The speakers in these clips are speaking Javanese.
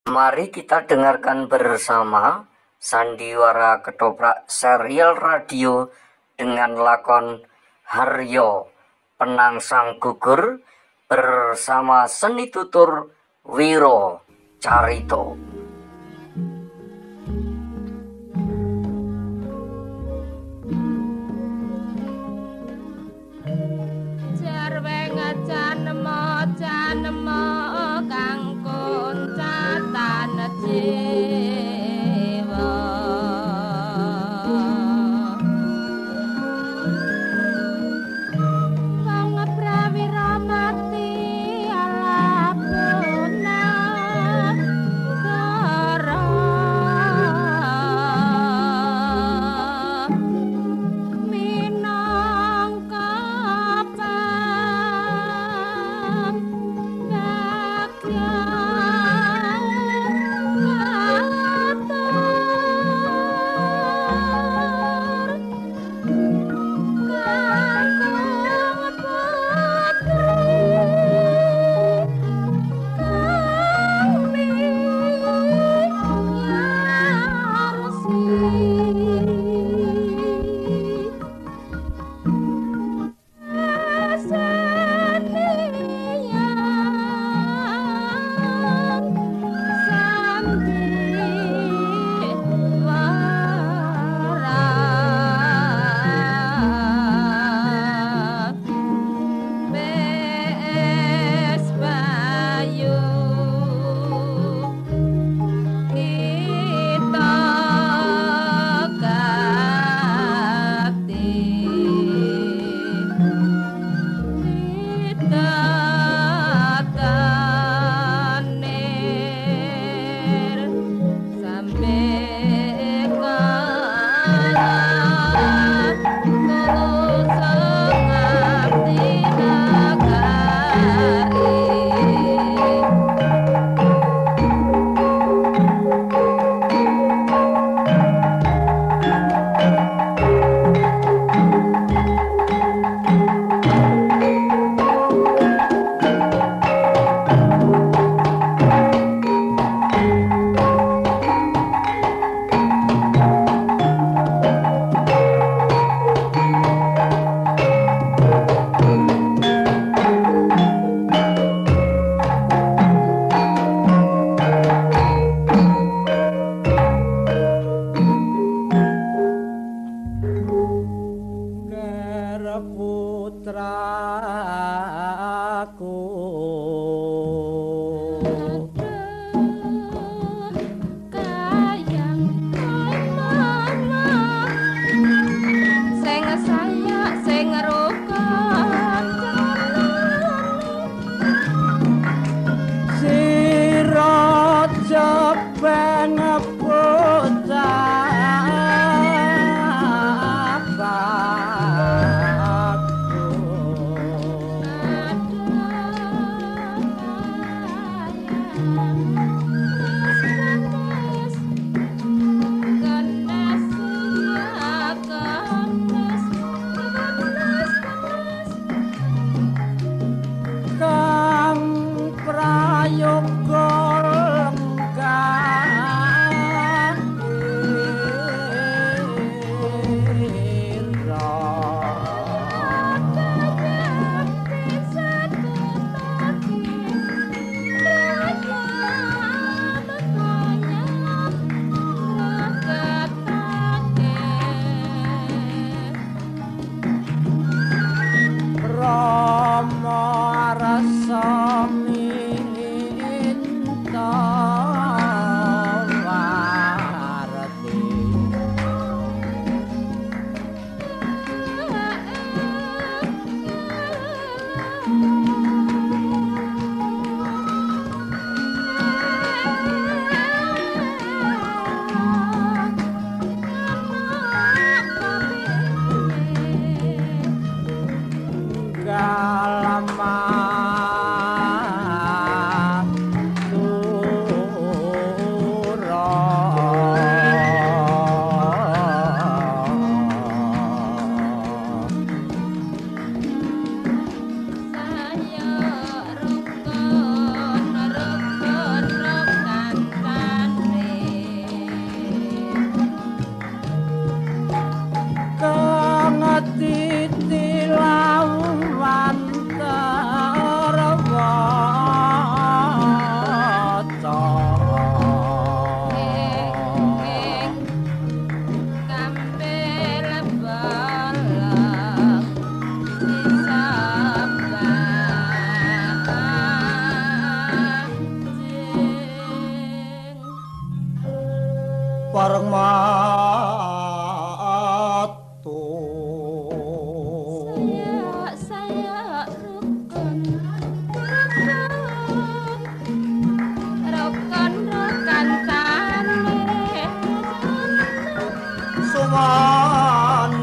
Mari kita dengarkan bersama sandiwara ketoprak serial radio dengan lakon Haryo Penangsang Gugur bersama seni tutur Wiro Carito. Janema kang koncatan jiwa wong prawira mati alapuna bareng matur saya rukun tane sowan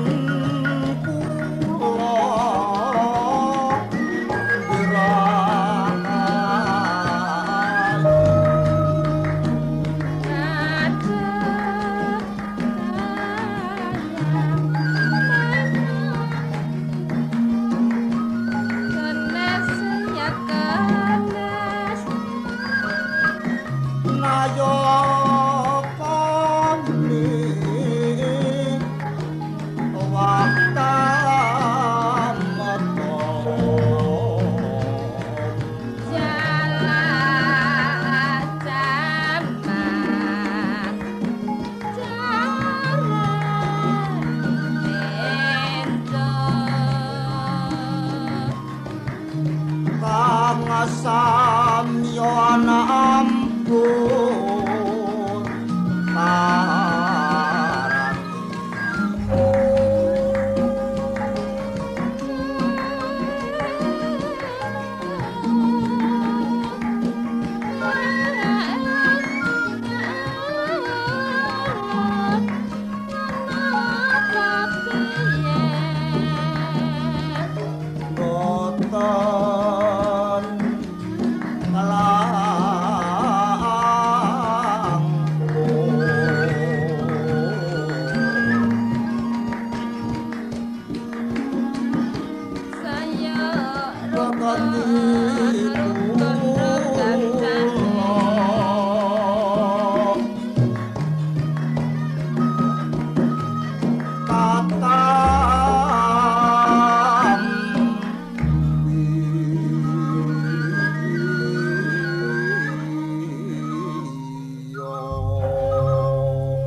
samyo ana ampun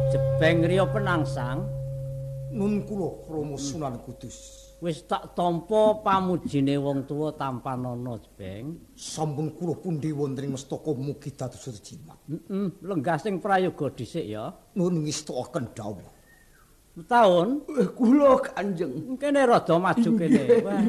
Jebeng riya penangsang nun kula Rama Sunan Kudus wis tak tampa pamujine wong tuwa tampanana Jebeng. Sampun kula pundi wonten ing mestaka mugi dados jimat. Lenggah sing prayoga dhisik ya. Nun ngestokaken dawuh. Taun kula Kanjeng. Kene rada maju kene. Wah.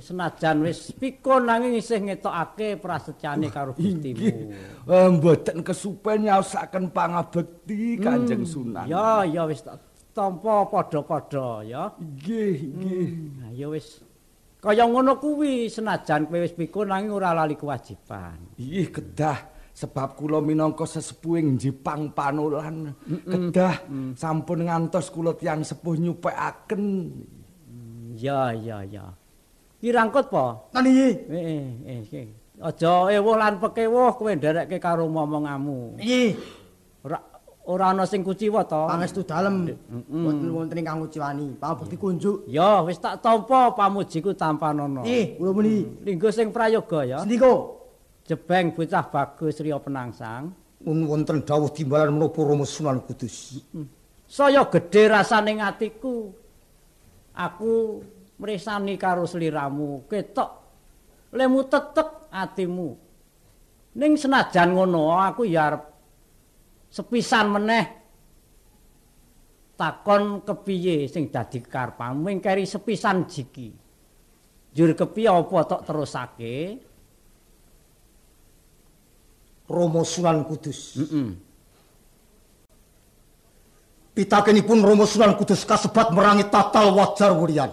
Senajan wis pikun nanging isih ngetokake prasetyane karo Gustimu. Mboten kesupen nyaosaken pangabekti Kanjeng Sunan. Ya wis tak tampa padha-padha ya. Nggih, nggih. Ya wis kaya ngono kuwi senajan kowe wis pikun nanging ora lali kewajiban. Ih kedah sebab kula minangka sesepuhing Jepang Panolan kedah sampun ngantos kula tiyang sepuh nyupekaken. Ya. Kirangkut po? Nggih. Aja ewuh lan pekewuh kowe nderekke karo momongamu. Nggih. Ora ana sing kuciwa to. Pangestu dalem wonten ingkang nguciwani. Pangabekti kunjuk. Ya wis tak tampa pamujiku tampanana. Nggih, kula muni. Linggo sing prayoga ya. Sendika Jebeng bocah bagus riya penangsang. nun wonten dawuh timbalan menapa Rama Sunan Kudus. Saya gedhe rasane atiku. Aku mresani karo sliramu, ketok lemu tetek atimu. Ning senajan ngono aku ya arep sepisan meneh takon kepiye sing dadi karepmu ing keri sepisan jiki. Jur kepiye apa tok terusake? Rama Sunan Kudus. Pitakenipun Rama Sunan Kudus kasebat merangi tatal wajar wurian.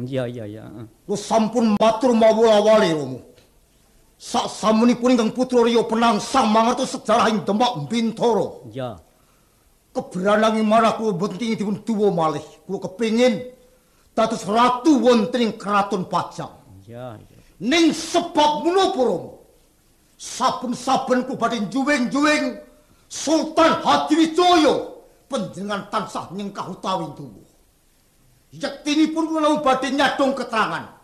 Iya. Lu sampun matur mawula-wali Rama. Sak samunipun ingkang putra Riya Penangsang mangertos sejarah ing Demak Bintara. Iya. Keberanang ing manah kula boten ingin dipun duwa malih. Kula kepingin dados ratu wonten ing kraton Pajang. Iya. Ning sebab menapa Rama? Saben-saben kula badhe juwing-juwing Sultan Hadiwijaya panjenengan tansah nyengkah utawi tuwuh. Yektinipun kula namung badhe nyadong keterangan.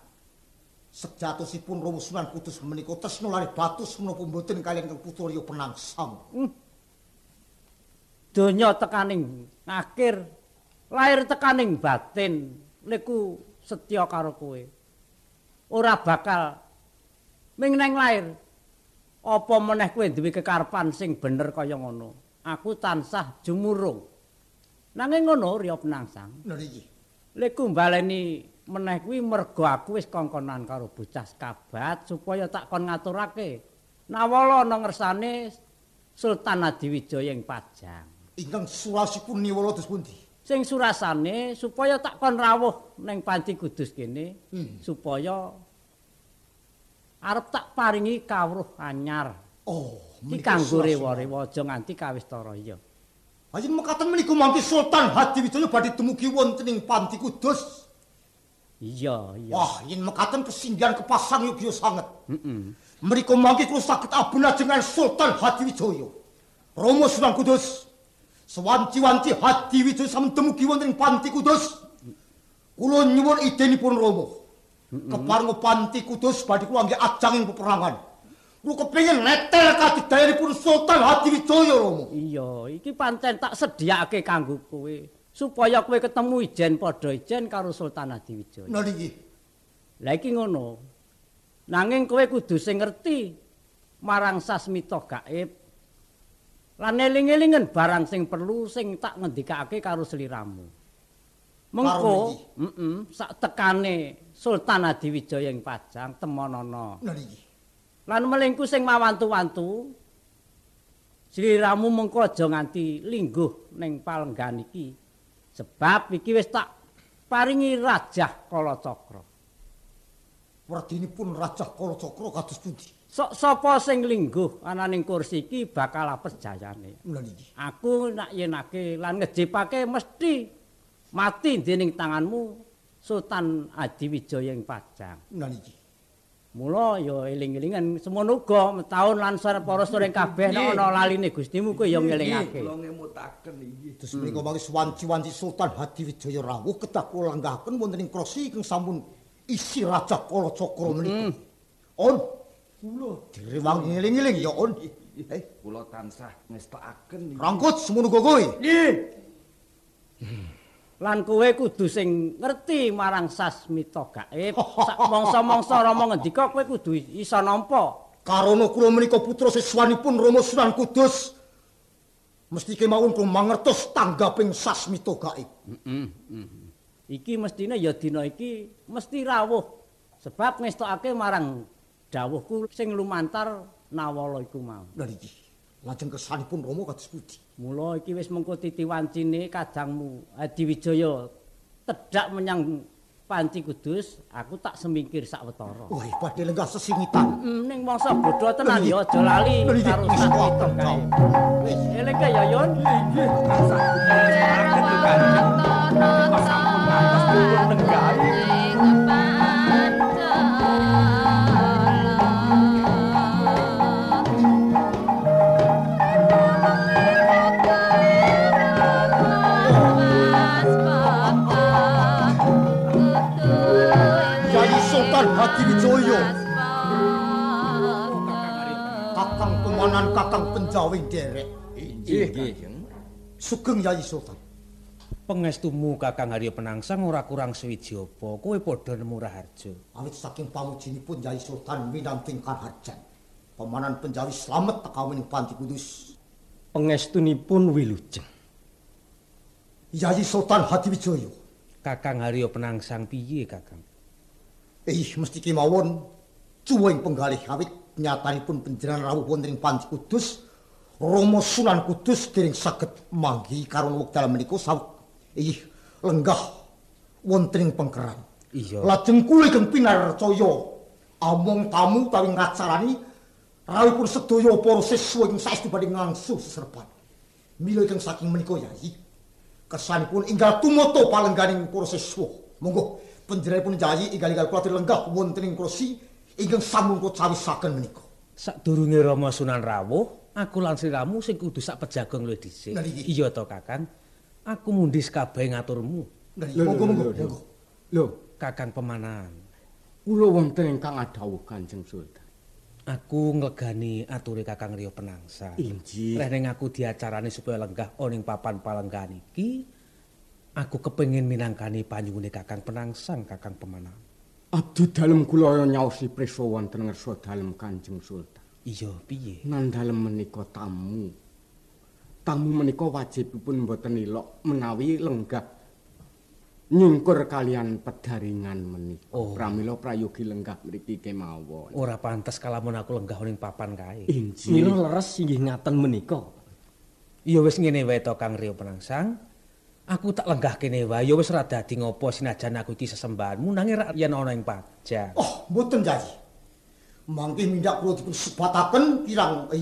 Sejatosipun Rama Sunan Kudus menika tresna lari batus menapa mboten kaliyan Kang Putra Riya Penangsang. Donya tekaning akhir, lahir tekaning batin, niku setya karo kowe. Ora bakal ming neng lahir. Apa meneh kowe duwe kekarepan sing bener kaya ngono. aku tansah jumurung. Nanging ngono Rya Penangsang. Lha iki. Lek kumbaleni meneh kuwi mergo aku wis kongkonan karo bocah Kabat supaya tak kon ngaturake nawala ana ngersane Sultan Adiwijaya ing Pajang. Ingkang surasipun niwala dos pundi? Sing surasane supaya tak kon rawuh ning Panti Kudus kene supaya arep tak paringi kawruh anyar. Oh, Iki kanggo rewa-rewa aja nganti kawistara ya. Ajen mekaten menika mangke Sultan Hadiwijaya badhe dumugi wonten ing Panti Kudus. Iya. Wah, yen mekaten kesinggihan kepasang yogya sanget. Mriku mangke kula saged abenajengan Sultan Hadiwijaya. Rama Sunan Kudus. Sewanci-wanci Hadiwijaya sampun dumugi wonten ing Panti Kudus. Kula nyuwun idenipun Rama. Keparenga Panti Kudus badhe kula nggih ajanging peperangan. Kula kepengin netel kadidayanipun Sultan Hadiwijaya Rama. Iya, iki pancen tak sediakake kanggo kowe supaya kowe ketemu ijen padha ijen karo Sultan Hadiwijaya. Nah niki. Lah iki ngono. Nanging kowe kudu sing ngerti marang sasmita gaib. Lan eling-elingen barang sing perlu sing tak ngendikake karo sliramu. Mengko, sak tekane Sultan Hadiwijaya ing Pajang temonana. Nah niki. Lan melingku sing mawantu-wantu sliramu mengko aja nganti lingguh ning palenggan iki. Sebab iki wis tak paringi Rajah Kalacakra. Werdinipun Rajah Kalacakra kados pundi? Sapa sing lingguh ana ning kursi iki bakal apes jayane. Lha niki. Aku nak yenake lan ngejipake mesti mati dening tanganmu Sultan Adiwijaya ing Pajang. Nah niki. Mula ya eling-elingan semono uga taun lan para sedherek kabeh nek ana laline Gustimu kuwi ya ngelingake. Kula ngemutaken iki. Terus menika mangke wanci-wanci Sultan Hadiwijaya rawuh kedah kula langgahaken wonten ing kursi ingkang sampun isi Rajah Kalacakra menika. On kula direwang ngeling-eling ya on. Kula tansah ngestakaken iki. Rangkut semono kowe. Nggih. Lan kowe kudu sing ngerti marang sasmita gaib. Sak mangsa-mangsa Rama ngendika kowe kudu isa nampa. Karana kula menika putra siswanipun Rama Sunan Kudus. Mesti kemawon kula mangertos tanggaping sasmita gaib. Iki mestine ya dina iki mesti rawuh. Sebab ngestokake marang dawuhku sing lumantar nawala iku mau. Lha iki. Lajeng kersanipun Rama kados pundi? Mula iki wis mengko titiwancine kadangmu Hadiwijaya tedhak menyang Panti Kudus, aku tak semingkir sawetara. Wah, badhe lenggah sesingitan. Ning mangsa bodho tenan ya aja lali karo sasmita kae. Wis eling ya Yon. Nggih, tansah ngestakaken Kanjeng. Sampun ngantos dipun tenggahi. Sultan Hadiwijaya. Kakang Pemanan, Kakang Penjawing derek. Inggih, Kanjeng. Sugeng Yayi Sultan. Pangestumu Kakang Harya Penangsang ora kurang swiji apa, kowe padha nemu raharja. Awit saking pamujinipun Yayi Sultan minanting karharjan. Pemanan Penjawi slamet tekawen ing Panti Kudus. Pangestunipun wilujeng. Yayi Sultan Hadiwijaya. Kakang Harya Penangsang piye, Kakang? Mesti kemawon cuwing penggalih awit nyatanipun panjenengan rawuh wonten ing Panti Kudus. Rama Sunan Kudus dereng saged manggi karo wekdal menika sawet lenggah wonten ing pengkeran. Iya. Lajeng kula ingkang pinarcaya among tamu utawi ngacarani rawuhipun sedaya para siswa ing saestu badhe ngangsu seserban. Mila ingkang saking menika Yayi kersanipun enggal tumata palengganing para siswa. Monggo panjenenganipun Yayi enggal-enggal kula lenggah wonten ing kursi ingkang sampun kula cawisaken menika. Sadurunge Rama Sunan rawuh, aku lan sliramu sing kudu sak pejagong luwih dhisik. Iya to, Kakang. Aku mundhis kabeh ngaturmu. Monggo. Lho, Kakang Pemanan. Kula wonten ingkang adhawuh Kanjeng Sultan. Aku nglegani ature Kakang Harya Penangsang. Inggih. Reh ning aku diacarani supaya lenggah ana ing papan palenggan iki, aku kepengin minangkani panyuwune Kakang Penangsang, Kakang Pemanan. Abdi dalem kula nyaosi prisa wonten ngarsa dalem Kanjeng Sultan. Iya, piye? Nang dalem menika tamu. tamu menika wajibipun mboten ilok menawi lenggah nyingkur kalian pedaringan menika. Pramila prayogi lenggah mriki kemawon. Ora pantes kalamun aku lenggah ning papan kae. Injih. Mila leres inggih ngaten menika. Ya wis ngene wae to Kang Rio Penangsang. Aku tak lenggah kene wae ya wis ora dadi ngopo sinajan aku iki sesembahanmu nanging rak yen ana ing Pajang. Oh, mboten Jai. Mangke mindak kula dipun sebataken kirang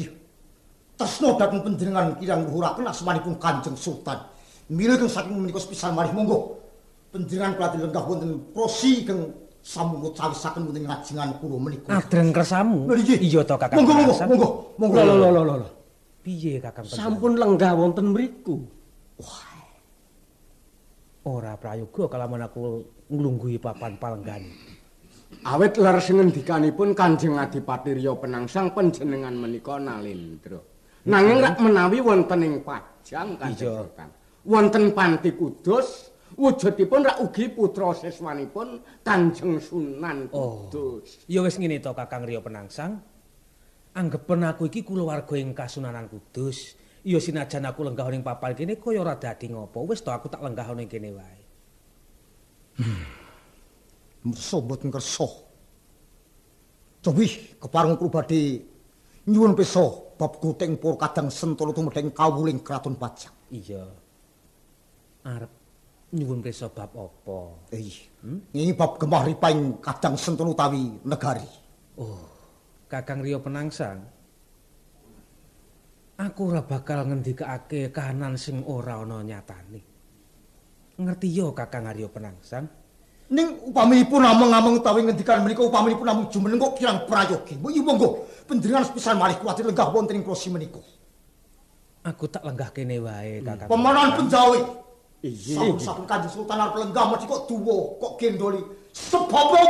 tresna dhateng panjenengan kirang luhuraken asmanipun Kanjeng Sultan. Mila keng saking menika sepisan malih monggo panjenengan kula lenggah wonten prosi keng samunggo cawisaken wonten ngajengan kula menika. Adreng kersamu? Iya to Kakang. Monggo. Lho. Piye Kakang? Sampun lenggah wonten mriku. Wah. Ora prayoga kalamun aku nglungguhi papan palenggan. Awit leres ngendikanipun Kanjeng Adipati Rio Penangsang panjenengan menika nalendra. Nanging rak menawi wonten ing Pajang Kanjeng Sultan. Wonten Panti Kudus wujudipun rak ugi putra siswanipun Kanjeng Sunan Kudus. Ya wis ngene to Kakang Rio Penangsang. Anggepen aku iki kulawarga ing Kasunanan Kudus. Ya sinajan aku lenggah ning papan kene kaya ora dadi ngopo. Wis to aku tak lenggah ning kene wae. Mersa mboten kersa. Cobi kepareng kula badhe nyuwun pesa bab kuting pur kadang Sentolo tumedeng kawuling Kraton Pajang. Iya. Arep nyuwun pesa bab apa? Ini bab gemah ripaing kadang Sentolo utawi negari. Oh, Kakang Rio Penangsang. Aku ora bakal ngendikake kahanan sing ora ana nyatane. Ngerti yo Kakang Rio Penangsang? Ning upaminipun ameng-ameng utawi ngendikan menika upaminipun namung jumeneng kok kirang prayogi. Mbok monggo panjenengan sepisan malih kuwatir lenggah wonten ing prosi menika. Aku tak lenggah kene wae Kakang. Pemanan penjawi. Iya. Sampun Kanjeng Sultan arep lenggah mesti kok duwa, kok gendoli. Sebab apa?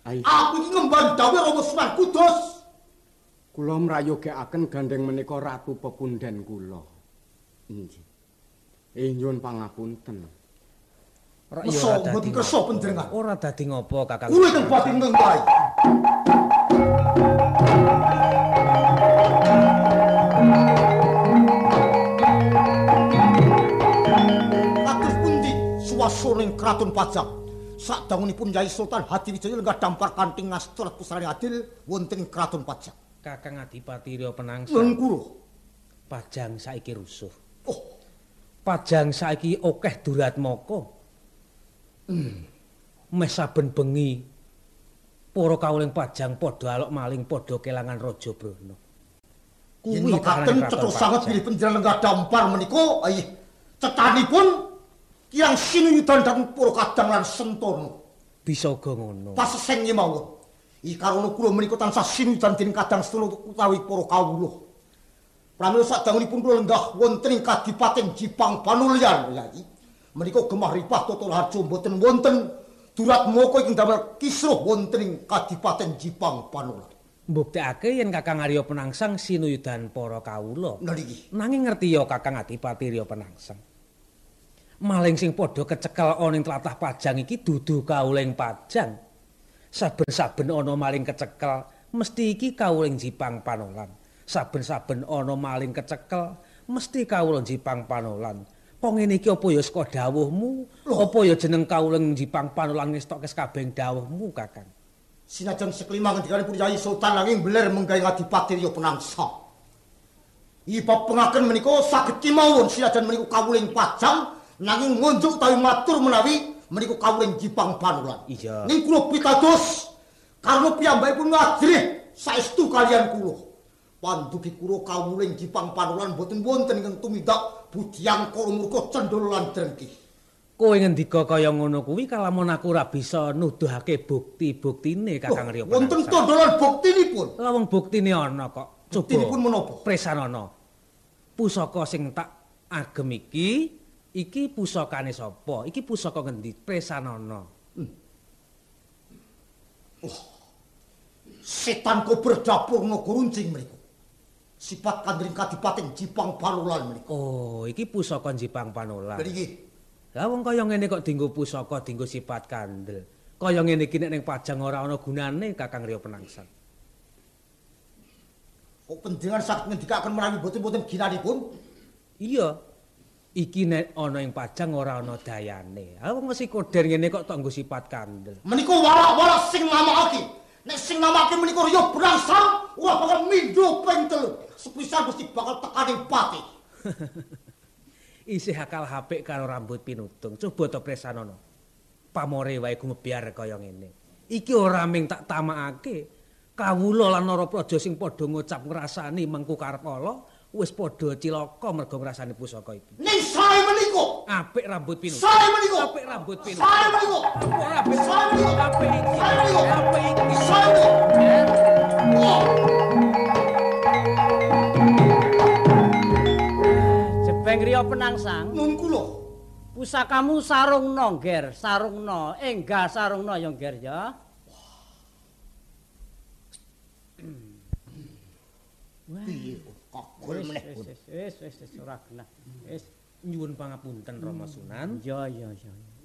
Aku iki ngemban dawuh Rama Sunan Kudus. Kula mrayogekaken gandeng menika ratu pepundhen kula. Inggih. Nyuwun pangapunten. Ora dadi kersa panjenengan. Ora dadi ngopo Kakang. Kuwi teng batin teng wae. Kados pundi suwasaning Kraton Pajang? Sadangunipun Yai Sultan Hadiwijaya lenggah dampar kanthi ngastrat pusarane adil wonten ing Kraton Pajang. Kakang Adipati Rio Penangsang. Lengkuru. Pajang saiki rusuh. Oh, Pajang saiki akeh duratmaka. Meh saben bengi para kawuling Pajang padha alok maling padha kelangan Raja Brana. Kuwi katen cetha sanget pilih panjenengan lenggah dampar menika cetanipun kirang sinuyudan dhateng para kadang lan Sentolo. Bisa uga ngono. Paseseng mawon. Iki karana kula menika tansah sinuyudan dening kadang Sentolo utawi para kawula. Pramila sadangunipun kula lenggah wonten ing Kadipaten Jipang Panulyan, Yai. Menika gemah ripah Toto Harjo mboten wonten duratmaka ing damel kisruh wonten ing Kadipaten Jipang Panulyan. Mbuktekake yen Kakang Arya Penangsang sinuyudan para kawula. Niki. Nanging ngerti ya Kakang Adipati Arya Penangsang. Maling sing padha kecekel ana ing tlatah Pajang iki dudu kawuling Pajang. Saben-saben ana maling kecekel, mesti iki kawuling Jipang Panolan. Saben-saben ana maling kecekel, mesti kawuling Jipang Panolan. Kok ngene iki apa ya saka dawuhmu? Apa ya jeneng kawuling Jipang Panolan ngestokke kabeh dawuhmu, Kakang? Sinajan sekelima ngendikanipun Yai Sultan nanging beler menggawe Adipati Arya Penangsang. Ibab pengaken menika saged kemawon sinajan menika kawuling Pajang nanging ngunjuk utawi matur menawi menika kawuling Jipang Panolan. Iya. Ning kula pitados karena piyambakipun ngajrih saestu kalian kula. Pandugi kula kawuling Jipang Panolan boten wonten ingkang tumindak budyang kala murka cendhol lan drengki. Kowe ngendika kaya ngono kuwi kalamun aku ora bisa nuduhake bukti-buktine Kakang Arya Penangsang. Wonten tondolan buktinipun. Lah wong buktine ana kok. Coba. Buktinipun menapa? Presanana. Pusaka sing tak agem iki pusakane sapa? Iki pusaka ngendi? Presanana. Setan kober dapur Nagoruncing menika. Sifat kandring Kadipaten Jipang Panolan menika. Oh, iki pusaka Jipang Panolan. Niki. Lah wong kaya ngene kok dienggo pusaka, dienggo sifat kandel. Kaya ngene iki nek ning Pajang ora ana gunane Kakang Arya Penangsang. Kok panjenengan saged ngendikaken menawi boten-boten ginanipun? Iya. Iki nek ana ing Pajang ora ana dayane. Ah wong mesti koden ngene kok tok nggo sifat kandel. Menika walak-walak sing namakake. Nek sing namake menika Rya Brangsang ora bakal mindho ping 3. Sepisan mesti bakal tekaning pati. Isih akal HP karo rambut pinutung. Coba to presanono. Pamore wae gumebyar kaya ngene. Iki ora ming tak tamakake. Kawula lan Narapraja sing padha ngucap ngrasani mengku karep ala wis padha cilaka merga ngrasani pusaka iki. Ning sae menika. Apik rambut pinutung. Sae menika. Apik rambut pinutung. Sae menika. Ora apik. Sae menika. Apik iki. Sae menika. Apik iki. Sae menika. Wah. Jebeng Rya Penangsang. Nun kula. Pusakamu sarungna, Nger, sarungna. Enggah sarungna ya, Nger ya. Piye kagol meneh. Wis ora genah. Wis Nyuwun pangapunten Rama Sunan. ya.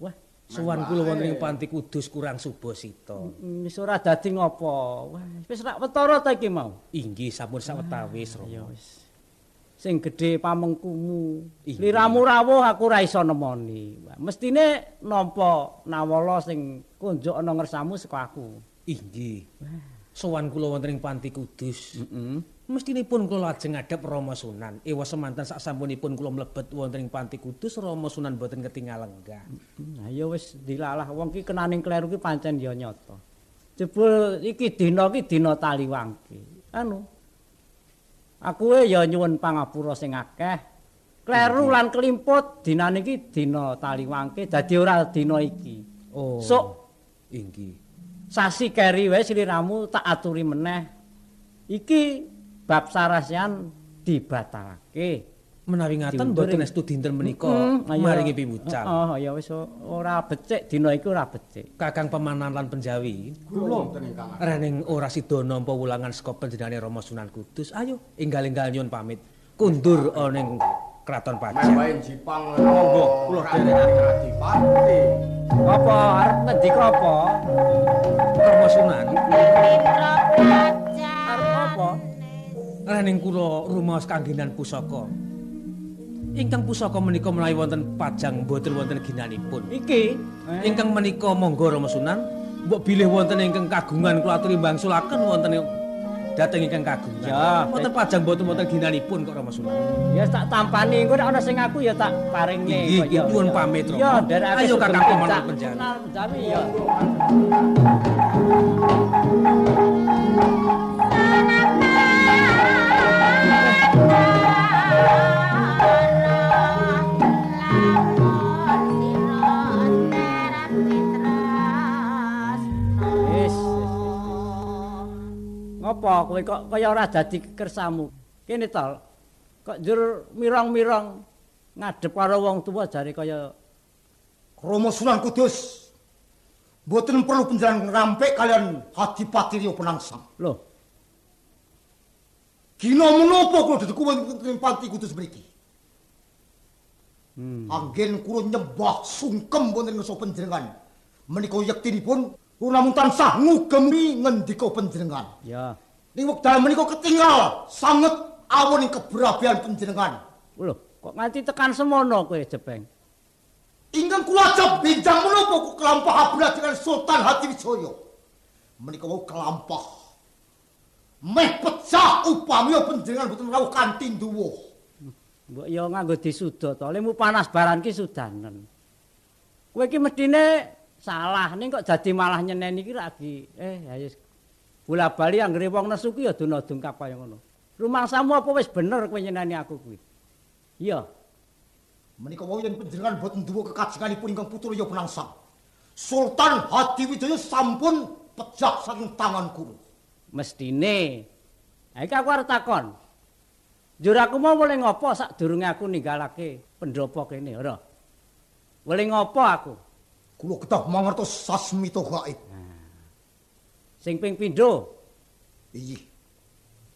Wah, Sowan kula wonten ing Panti Kudus kurang subasita. wis ora dadi ngopo. Wah, wis rak wetara ta iki mau. Inggih sampun sawetawis Ya Rama. wis. Sing gedhe pamengkumu. Iya. Liramu rawuh aku ora iso nemoni. Wah, mestine nampa nawala sing kunjuk ana ngersamu saka aku. Inggih. Sowan kula wonten ing Panti Kudus. Mestinipun kula lajeng ngadhep Rama Sunan. Ewa semanten sak sampunipun kula mlebet wonten ing Panti Kudus Rama Sunan boten ketingal lenggah. Nah ya wis dilalah wong ki kenaning kleru ki pancen ya nyata. Jebul iki dina Taliwangke. Aku ya nyuwun pangapura sing akeh. Kleru lan kelimput dinane iki dina Taliwangke dadi ora dina iki. Oh. Sok Inggih. sasi keri wae sliramu tak aturi meneh. Iki bab sarasian dibatalake. Menawi ngaten boten estu dinten menika maringi piwucal. Oh ya wis ora becik dina iku ora becik. Kakang Pemanan lan Penjawi. Kula wonten ingkang Rening ora sida nampa wulangan saka panjenengane Rama Sunan Kudus. Ayo enggal-enggal nyuwun pamit. Kundur ana ing Kraton Pajang. wae Jipang monggo kula dherekaken Adipati. Apa arep ngendika apa? Rama Sunan. Indra Praja. Arep apa? Rening kula rumaos kanggenan pusaka. Ingkang pusaka menika menawi wonten Pajang boten wonten ginanipun. Iki Ingkang menika monggo Rama Sunan, mbok bilih wonten ingkang kagungan kula aturi bangsulaken wonten dhateng ingkang kagungan. Ya, wonten Pajang boten wonten ginanipun kok Rama Sunan. ya tak tampani engko nek ana sing aku ya tak paringne. Inggih, nyuwun pamit, Rama. Ya, nderekake Ayo, Kakang sugeng Pemanan Cak. Penjawi. Pemanan Penjawi ya. Wis. Ngopo kowe kok kaya ora dadi kersamu? Kene to. Kok njur mirang-mirang ngadep karo wong tuwa jare kaya Rama Sunan Kudus. Boten perlu panjenengan ngrampik kalian Adipati Rya Penangsang. lho. Gina menapa kula dadi wonten Panti Kudus mriki? Anggen kula nyembah sungkem wonten ngarsa panjenengan. Menika yektinipun kula namung tansah ngugemi ngendika panjenengan. Ya. Ning wekdal menika ketinggal sanget awon ing kebrabian panjenengan. Lho, kok nganti tekan semono kowe Jebeng? Ingkang kula ajab benjang menapa kok kelampah ablah dengan Sultan Hadiwijaya. Menika wau kelampah. Meh pecah upami panjenengan boten rawuh kanthi nduwuh. Mbok ya nganggo disuda to. Lemu panas baran ki sudanen. Kowe iki mestine salah ning kok dadi malah nyeneni iki lagi. Ya bola-bali anggere wong nesu ki ya dona dungkap kaya ngono. Rumangsamu apa wis bener kowe nyeneni aku kuwi? Iya. Menika wau yen panjenengan boten nduwuh kekajenganipun ingkang putra Rya Penangsang. Sultan Hadiwijaya sampun pejah saking tangan kula. Mestine. Ha iki aku arep takon. Njur aku mau oleh ngopo sadurunge aku ninggalake pendopo kene, ora? Oleh ngopo aku? Kula kedah mangertos sasmita gaib. Sing ping pindho. Iyi.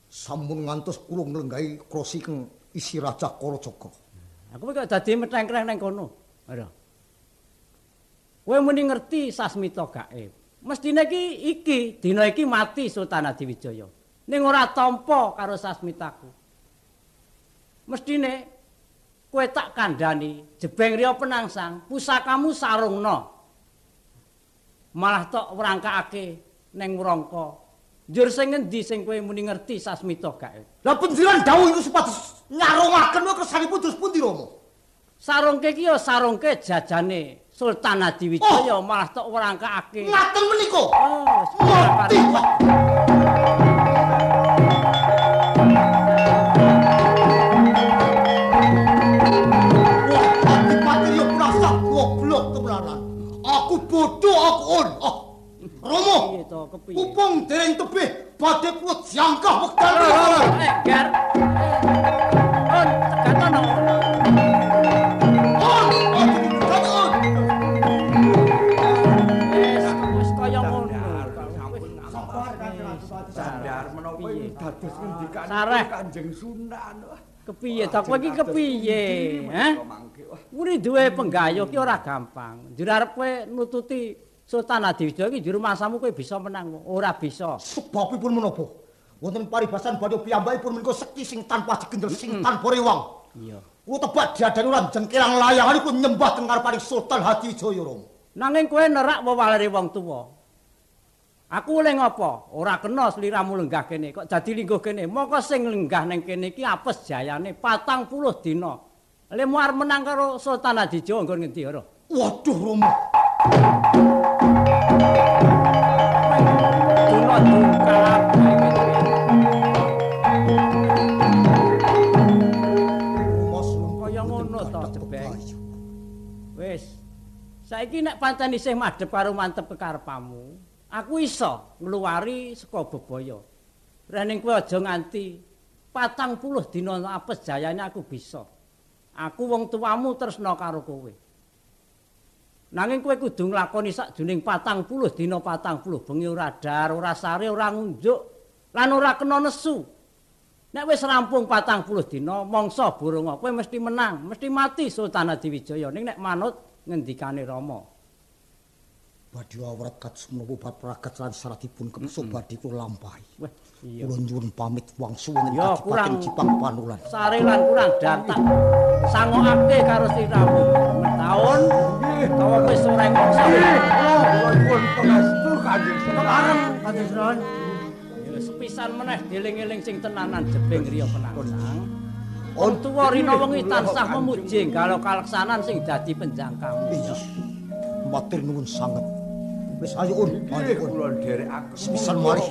Sampun ngantos kula nglenggahi krosi keng isi Raja Karajaga. Aku kok dadi metengkreh nang kono. Ora. Kowe muni ngerti sasmita gaib. Mestine iki dina iki mati Sultan Hadiwijaya. ning ora tampa karo sasmitaku. Mestine kowe tak kandhani jebeng riya penangsang, pusakamu sarungna. Malah tok wrangkakake ning wrangka. Njur sing endi sing kowe muni ngerti sasmita gaib? Lah panjenengan dawuh iku supados nyarungaken wae kersanipun terus pundi Rama? Sarungke iki ya sarungke jajane Sultan Hadiwijaya malah tok wrangkakake. Ngaten menika. Oh, mati. Aku bodoh aku on. Romo. Piye to kepiye? Upung dereng tebih badhe kula jangkah wekdal. Ger. On, tegatono. Wis kaya ngono. Sandar menapa dados ngendikane Kanjeng Sunan. Kepiye to kowe iki kepiye? Hah? Muni duwe penggayuh ki ora gampang. Njur arep kowe nututi Sultan Hadiwijaya iki njur masamu kowe bisa menang, ora bisa. Sebabipun menapa? Wonten paribasan badhe piyambakipun menika sekti sing tanpa segendel sing tanpa rewang. Iya. Kuwi tebak diadani ora jengkelang layanganipun nyembah teng ngarepaning Sultan Hadiwijaya Rama. Nanging kowe nerak wewalere wong tuwa. Aku oleh ngopo? Ora kena sliramu lenggah kene, kok dadi lingguh kene. Moko sing lenggah ning kene iki apes jayane 40 dina. Lemu arep menang karo Sultan Hadiwijaya nggon ngendi ora? Waduh Rama. Dina dungkal kaya ngono to jebeng. Wis. Saiki nek pancen isih madhep karo mantep kekarepamu, aku iso ngluwari saka bebaya. Rening kowe aja nganti 40 dina apes jayane aku bisa. Aku wong tuamu tresna karo kowe. Nanging kowe kudu nglakoni sakjroning 40 dina 40 bengi ora dar, ora sare, ora ngunjuk, lan ora kena nesu. Nek wis rampung 40 dina mangsa burung kowe mesti menang, mesti mati Sultan Hadiwijaya ning nek manut ngendikane Rama. Badhe awrat kados menapa bab pragat lan syaratipun kepesuk badhe kula lampahi. Wah, iya. Kula nyuwun pamit wangsulan Ya, Kadipaten kurang Jipang Panulan. sare lan kurang datak. Sangokake karo sliramu. Taun utawa wis ora mangsa. Kula nyuwun pangastu Kanjeng Sunan. Kanjeng Sunan. Ya sepisan meneh dieling-eling sing tenanan jebeng griya penangsang. Wong tuwa rina wengi tansah memuji kalau kaleksanan sing dadi penjangkamu. Iya. Matur nuwun sanget. Wis ayo Un, ayo Un. Kula nderekaken Sepisan mari.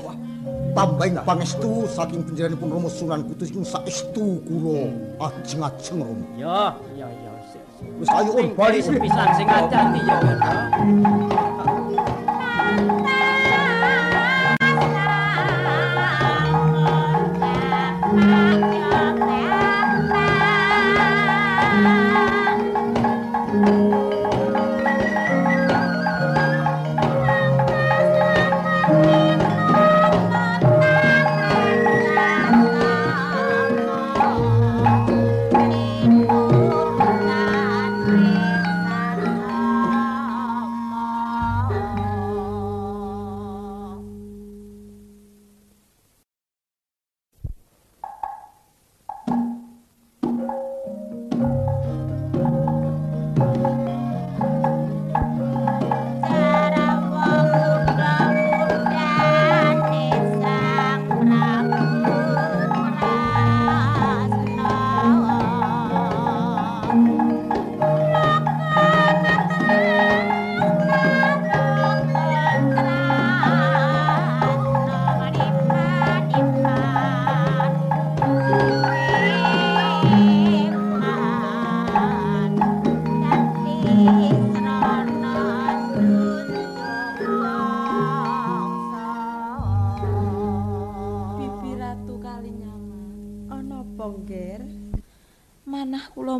Tambahing pangestu saking panjenenganipun Rama Sunan Kudus ing saestu kula ajeng-ajeng Rama. Ya, iya. Wis ayo Un, bali sepisan sing ati-ati ya.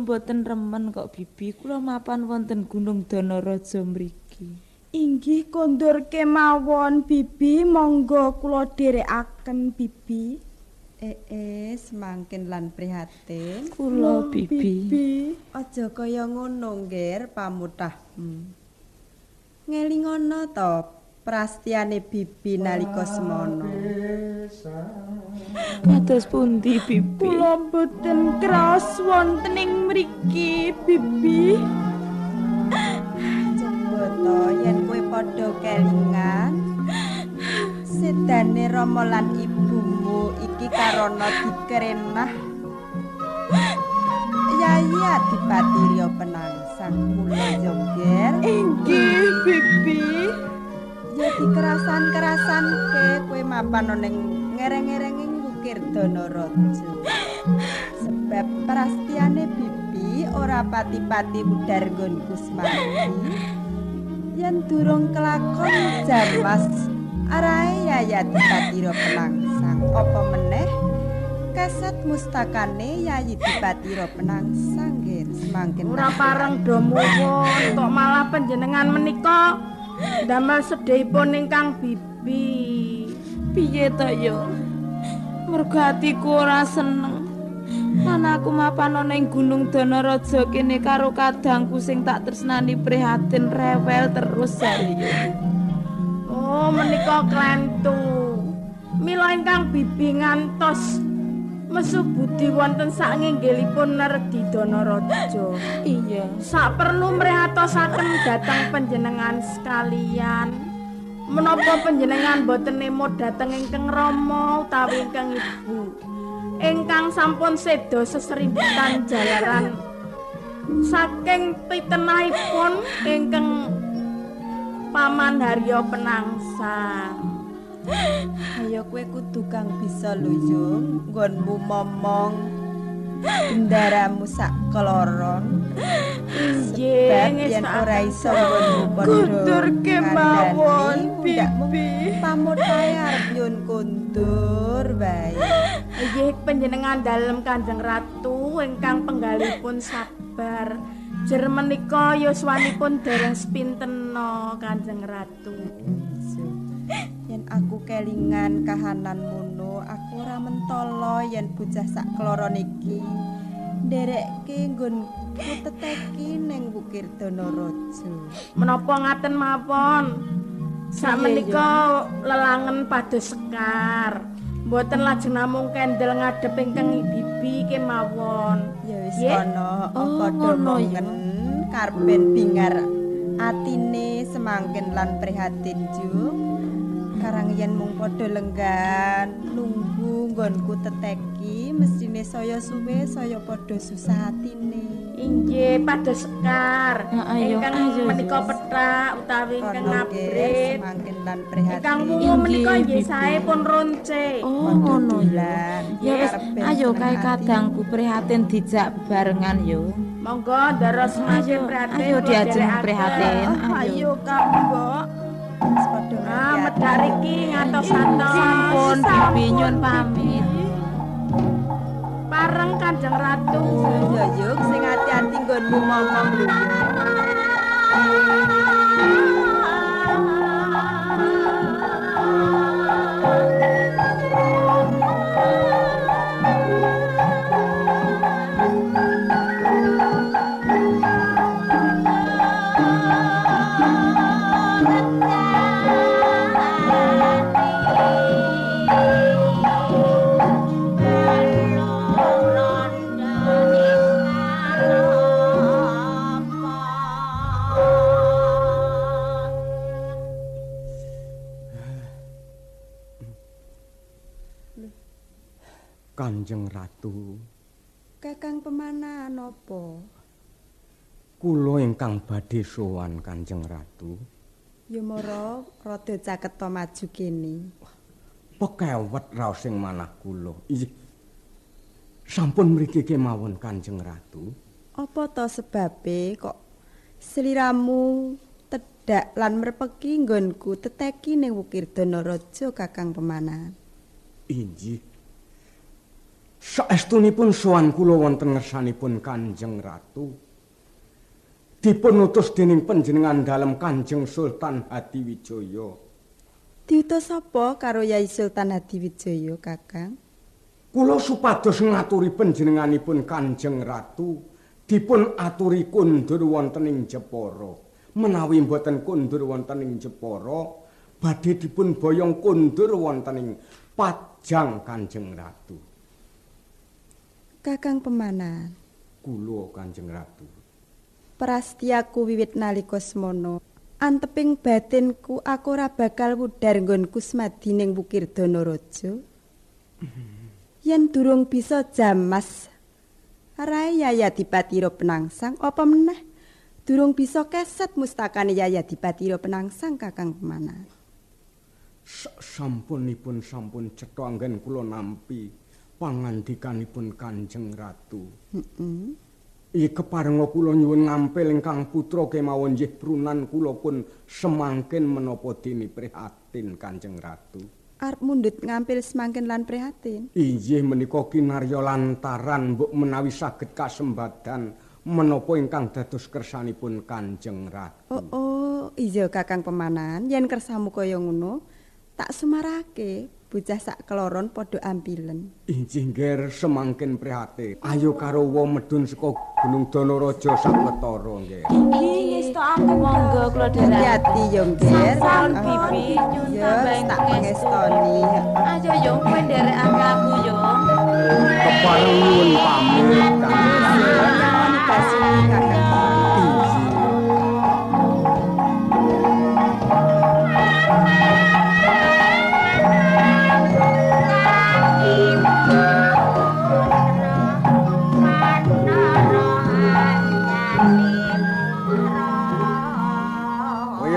Mboten remen kok Bibi, kula mapan wonten Gunung Danaraja mriki. Inggih kondur kemawon Bibi, monggo kula dherekaken Bibi. Semangkin lan prihatin. Kula Bibi. Aja kaya ngono, Nggir, pamutahmu. Ngelingono to prastiane Bibi nalika semana. Kados pundi Bibi? Kula boten kraos wonten ing mriki, Bibi. Coba to yen kowe padha kelingan. Sedane Rama lan ibumu iki karana dikerenah. Yayi Adipati Rya Penangsang kula Jongger. Inggih, Bibi. Ya dikerasan-kerasan ke kowe mapan ning ngereng-ngerenging Bukir Danaraja. Sebab prastiane Bibi ora pati-pati mudhar nggonku semati. Yen durung kelakon jamas arahe Yayi Adipati Rya Penangsang apa meneh kaset mustakane Yayi Adipati Rya Penangsang nggih semangkin Ora pareng do muwun kok malah panjenengan menika damel sedhipun ingkang Bibi. Piye to yo? Mergo atiku ora seneng. Lan aku mapan ana ing Gunung Danaraja kene karo kadangku sing tak tresnani prihatin rewel terus jare yo. Oh, menika klentu. Mila ingkang Bibi ngantos mesu budi wonten sakinggilipun Nerdi Danaraja. Iya. Sak perlu mrihatosaken dhateng panjenengan sekalian. Menapa panjenengan boten nemo dhateng ingkang Rama utawi ingkang Ibu ingkang sampun seda seserimputan jalaran saking pitenahipun ingkang Paman Harya Penangsang. Ayo kowe kudu kang bisa lho yo nggonmu momong bendaramu sak kloron. Inggih, yen ora iso nggonmu padha kundur kemawon Bibi. Pamut ae arep nyun kundur bae. Inggih panjenengan dalem Kanjeng Ratu ingkang penggalipun sabar. Jer menika yuswanipun dereng sepintena Kanjeng Ratu. Yen aku kelingan kahanan mono, aku ora mentolo yen bocah sak kloron iki nderekke nggonku teteki ning Bukir Danaraja. Menapa ngaten mawon? Sakmenika lelangen pados sekar. Mboten lajeng namung kendel ngadhep ingkang Bibi kemawon. Ya wis kono, padha mongen karben bingar atine semangkin lan prihatin juk. Karang yen mung padha lenggan nunggu nggonku teteki mesine saya suwe saya padha susah atine. Inggih pados sekar. Ingkang menika pethak utawi ingkang ngabrit semangkin lan prihatin. Ingkang wungu menika nggih sae pun ronce. Oh ngono ya. Ya wis ayo kae kadangku prihatin dijak barengan yo. Monggo ndara semajen prihatin. Ayo diajeng prihatin. Ayo kamu, Mbok. Medhak riki ngatos-atos. Sampun Bibi nyun pamit. Pareng Kanjeng Ratu. Ya yuk sing ati-ati nggonmu ngomong lho. Kanjeng Ratu. Kakang Pemana napa? Kula ingkang badhe sowan Kanjeng Ratu. Ya mara rada caketa maju kene. Pekewet raos sing manah kula. Iya. Sampun mriki kemawon Kanjeng Ratu. Apa to sebabe kok sliramu tedhak lan merpeki nggonku teteki ning Bukir Danaraja Kakang Pemana? Inggih. Saestunipun sowan kula wonten ngersanipun Kanjeng Ratu. Dipun utus dening panjenengan dalem Kanjeng Sultan Hadiwijaya. Diutus sapa karo Yai Sultan Hadiwijaya, Kakang? Kula supados ngaturi panjenenganipun Kanjeng Ratu dipun aturi kundur wonten ing Jepara. Menawi mboten kundur wonten ing Jepara, badhe dipun boyong kundur wonten ing Pajang Kanjeng Ratu. Kakang Pemanan, Kula Kanjeng Ratu. prastiaku wiwit nalika semono. Anteping batinku aku ora bakal wudar nggonku semadi ning Wukir Danaraja. Yen durung bisa jamas rae Yayadipati Penangsang apa meneh durung bisa keset mustakane Yayadipati Penangsang Kakang Pemanan. Sampunipun sampun cetha anggen kula nampi pangandikanipun Kanjeng Ratu. Iki keparenga kula nyuwun ngampil ingkang putra kemawon nggih prunan kula pun semangkin menapa dene prihatin Kanjeng Ratu. Arep mundhut ngampil semangkin lan prihatin. Inggih menika kinarya lantaran mbok menawi saged kasembadan menapa ingkang dados kersanipun Kanjeng Ratu. Oh, iya Kakang Pemanan, yen kersamu kaya ngono, tak sumarake bocah sak keloron padha ampilen. Inggih ngger semangkin prihatin. Ayo karo wa medun saka Gunung Danaraja sawetara nggih. Inggih ngestakaken monggo kula dherek. Hati-hati yo ngger. Sampun bibi nyuwun tambahin tak ngestoni. Ayo yo kowe nderekake aku yo. Kepareng nyuwun pamit Kanjeng Ratu. Nyamoni basini Kakang Pemanan.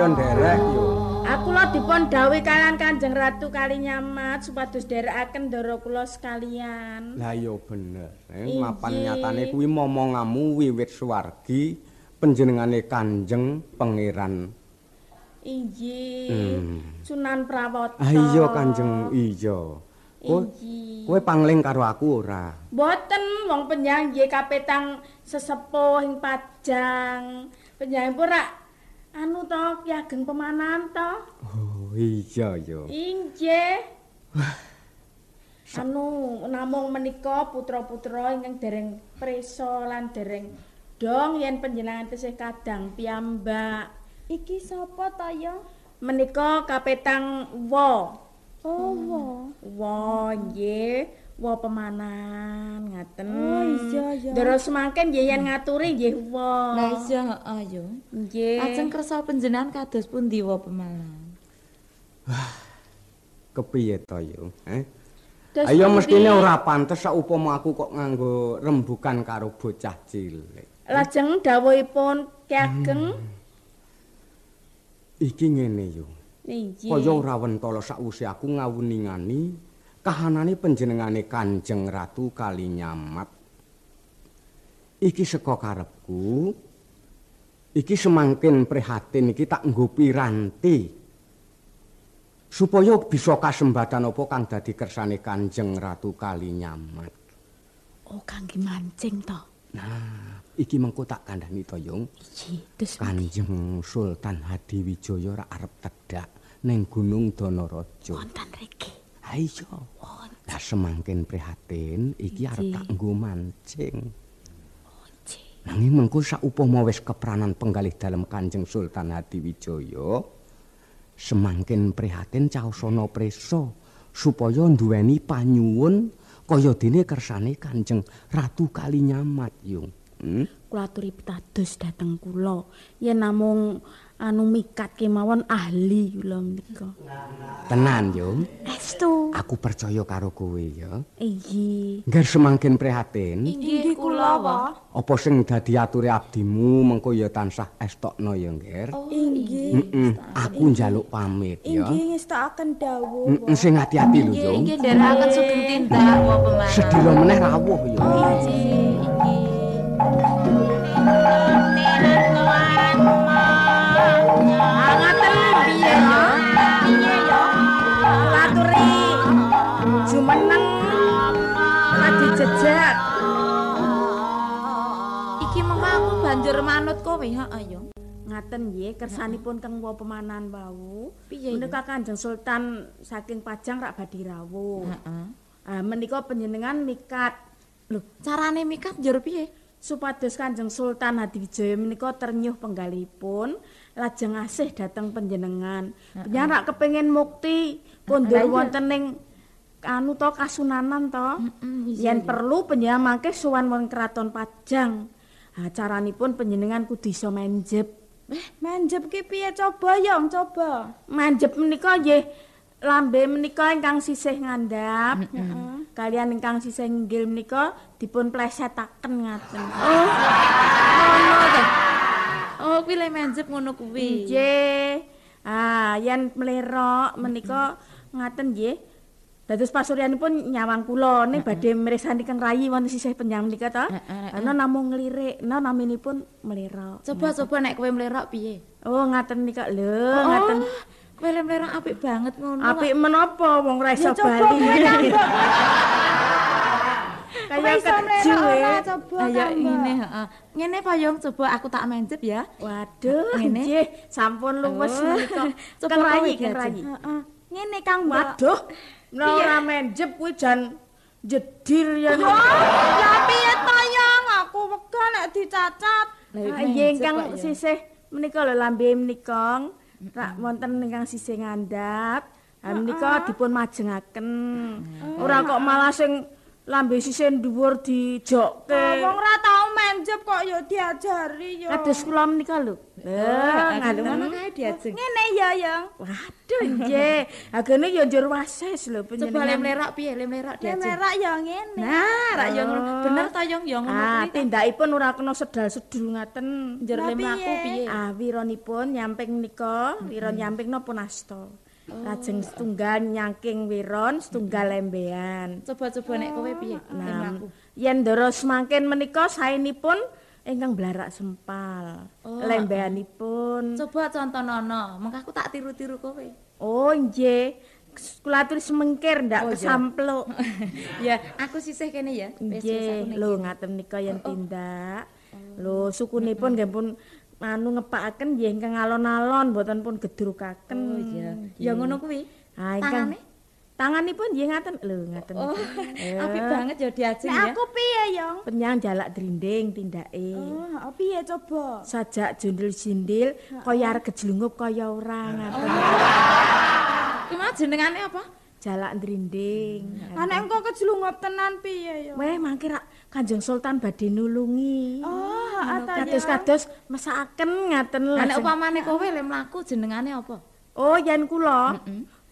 Nderek yo. Aku lho dipun dawuhi kalian Kanjeng Ratu Kalinyamat supados nderekaken ndara kula sekalian. Lah iya bener. Mapan nyatane kuwi momongamu wiwit suwargi panjenengane Kanjeng Pangeran. Inggih. Sunan Prawata. Ah iya Kanjeng, iya. Kowe pangling karo aku ora? Mboten, wong panjenengan nggih kapetang sesepuh ing Pajang. Panjenengan ora anu to Ki Ageng Pemanan to? Oh iya yo. Inggih. Anu namung menika putra-putra ingkang dereng prisa lan dereng dong yen panjenengan tesih kadang piyambak. Iki sapa ta ya? Menika kapetang Wa. Oh, Wa nggih, Wa Pemanan ngaten. Oh iya ya. Terus mangken nggih yen ngaturi nggih Wa. Lah iya heeh yo. Nggih. Ajeng kersa panjenengan kados pundi wa Pemanan? Kepiye to yo? Ayo mestine ora pantes saupama aku kok nganggo rembugan karo bocah cilik. Lajeng dawuhipun Ki Ageng iki ngene yo. Inggih. Kaya ora wentala sakwise aku ngawuningani kahanane panjenengane Kanjeng Ratu Kalinyamat. Iki saka karepku. Iki semangkin prihatin iki tak nggo piranti. Supaya bisa kasembadan apa kang dadi kersane Kanjeng Ratu Kalinyamat. Oh, kangge mancing to. Nah, iki mengko tak kandhani to, Yung. Kanjeng Sultan Hadiwijaya ora arep tedhak ning Gunung Danaraja. Wonten mriki. Ha iya. Lah semangkin prihatin iki arep tak nggo mancing. Nanging mengko saupama wis kepranan penggalih dalem Kanjeng Sultan Hadiwijaya, semangkin prihatin caosana prisa supaya nduweni panyuwun kaya dene kersane Kanjeng Ratu Kalinyamat, Yung. Kula aturi pitados dhateng kula yen namung anu mikat kemawon ahli kula menika. Tenan, Yung. Estu. Aku percaya karo kowe ya. Inggih. Ngger semangkin prihatin. Inggih kula wa. Apa sing dadi ature abdimu mengko ya tansah estokno ya, Ngger. Inggih. Aku njaluk pamit ya. Inggih ngestakaken dawuh. Sing ati-ati lho, Yung. Inggih nderekaken sugeng tindak wa Pemanan. Sedina meneh rawuh ya. Inggih. Ngaten piye ya? Piye ya? Kula aturi jumeneng lagi jejak. Iki mengko aku banjur manut kowe, heeh yo. Ngaten nggih kersanipun Kang Wa Pemanan wau. Piye? Menika Kanjeng Sultan saking Pajang rak badhe rawuh. Heeh. Menika panjenengan mikat. Lho, carane mikat njur piye? Supados Kanjeng Sultan Hadiwijaya menika ternyuh penggalipun lajeng asih dhateng panjenengan. Panjenengan rak kepengin mukti kondur wonten ing anu to kasunanan to. Yen perlu panjenengan mangke sowan wonten Kraton Pajang. Acaranipun panjenengan kudu iso menjep. Manjep ki piye coba Yong, coba. Manjep menika nggih lambe menika ingkang sisih ngandhap. Kalian ingkang sisih nginggil menika dipun plesetaken ngaten. Oh. Ngono to. Oh, kuwi le manjep ngono kuwi. Nggih. Yen mlerok menika ngaten nggih. Dados pasuryanipun nyawang kula ning badhe mirsani Kang Rayi wonten sisih penjang menika to. Ana namung nglirik, naminipun mlerok. Coba nek kowe mlerok piye? Oh, ngaten nika lho, ngaten. Kowe mlerok apik banget ngono. Apik menapa wong ra iso bali. Kayak keju coba. Ayo ngene, heeh. Ngene Payung, coba aku tak menjep ya. Waduh, nggih, sampun luwes menika. Kang Rayi. Heeh. Ngene Kang, waduh. Ora menjep kuwi jan jedir ya. Ya piye to Yong, aku wegah nek dicacat. Nggih ingkang sisih menika lho lambe menika rak wonten ingkang sisih ngandhap. Menika dipun majengaken. Ora kok malah sing lambe sisih dhuwur dijokke. Wong ora tau menjep kok ya diajari yo. Kados kula menika lho. Ngono kae diajeng. Ngene ya, Yang. Waduh nggih. Agene ya njur wasis lho panjenengan. Coba le mlerok piye? Le mlerok diajeng. Mlerok ya ngene. Nah, rak yo ngono. Bener ta Yong yo ngono kuwi. Tindakipun ora kena sedal-sedul ngaten. Njur le mlaku piye? Wiranipun nyamping menika, wira nyamping napa nasta. Lajeng setunggal nyangking wiron, setunggal lembean. Coba-coba nek kowe piye? Nah, yen ndara semangkin menika saenipun ingkang blarak sempal. Lembeanipun. Coba contonono, mengko aku tak tiru-tiru kowe. Oh, nggih. Kula aturi semengkir ndak kesampluk. Ya, aku sisih kene ya. Nggih, lho ngaten nika yen tindak. Lho sukunipun nggih pun ngepakaken nggih ingkang alon-alon mboten pun gedrukaken. Oh iya. Ya ngono kuwi. Tangane? Tanganipun nggih ngaten lho ngaten. Oh, apik banget ya diajeng ya. Aku piye, Yong? Penyang jalak drinding tindake. Oh, piye coba? Sajak jundil-jindil kaya arep gejlungup kaya ora ngaten. Ki mah jenengane apa? Jalak drinding. Nek engko kejlungup tenan piye ya? Weh mangke rak Kanjeng Sultan badhe nulungi. Oh, kados-kados mesakaken ngaten lho. Nek upamane kowe le mlaku jenengane apa? Oh, yen kula.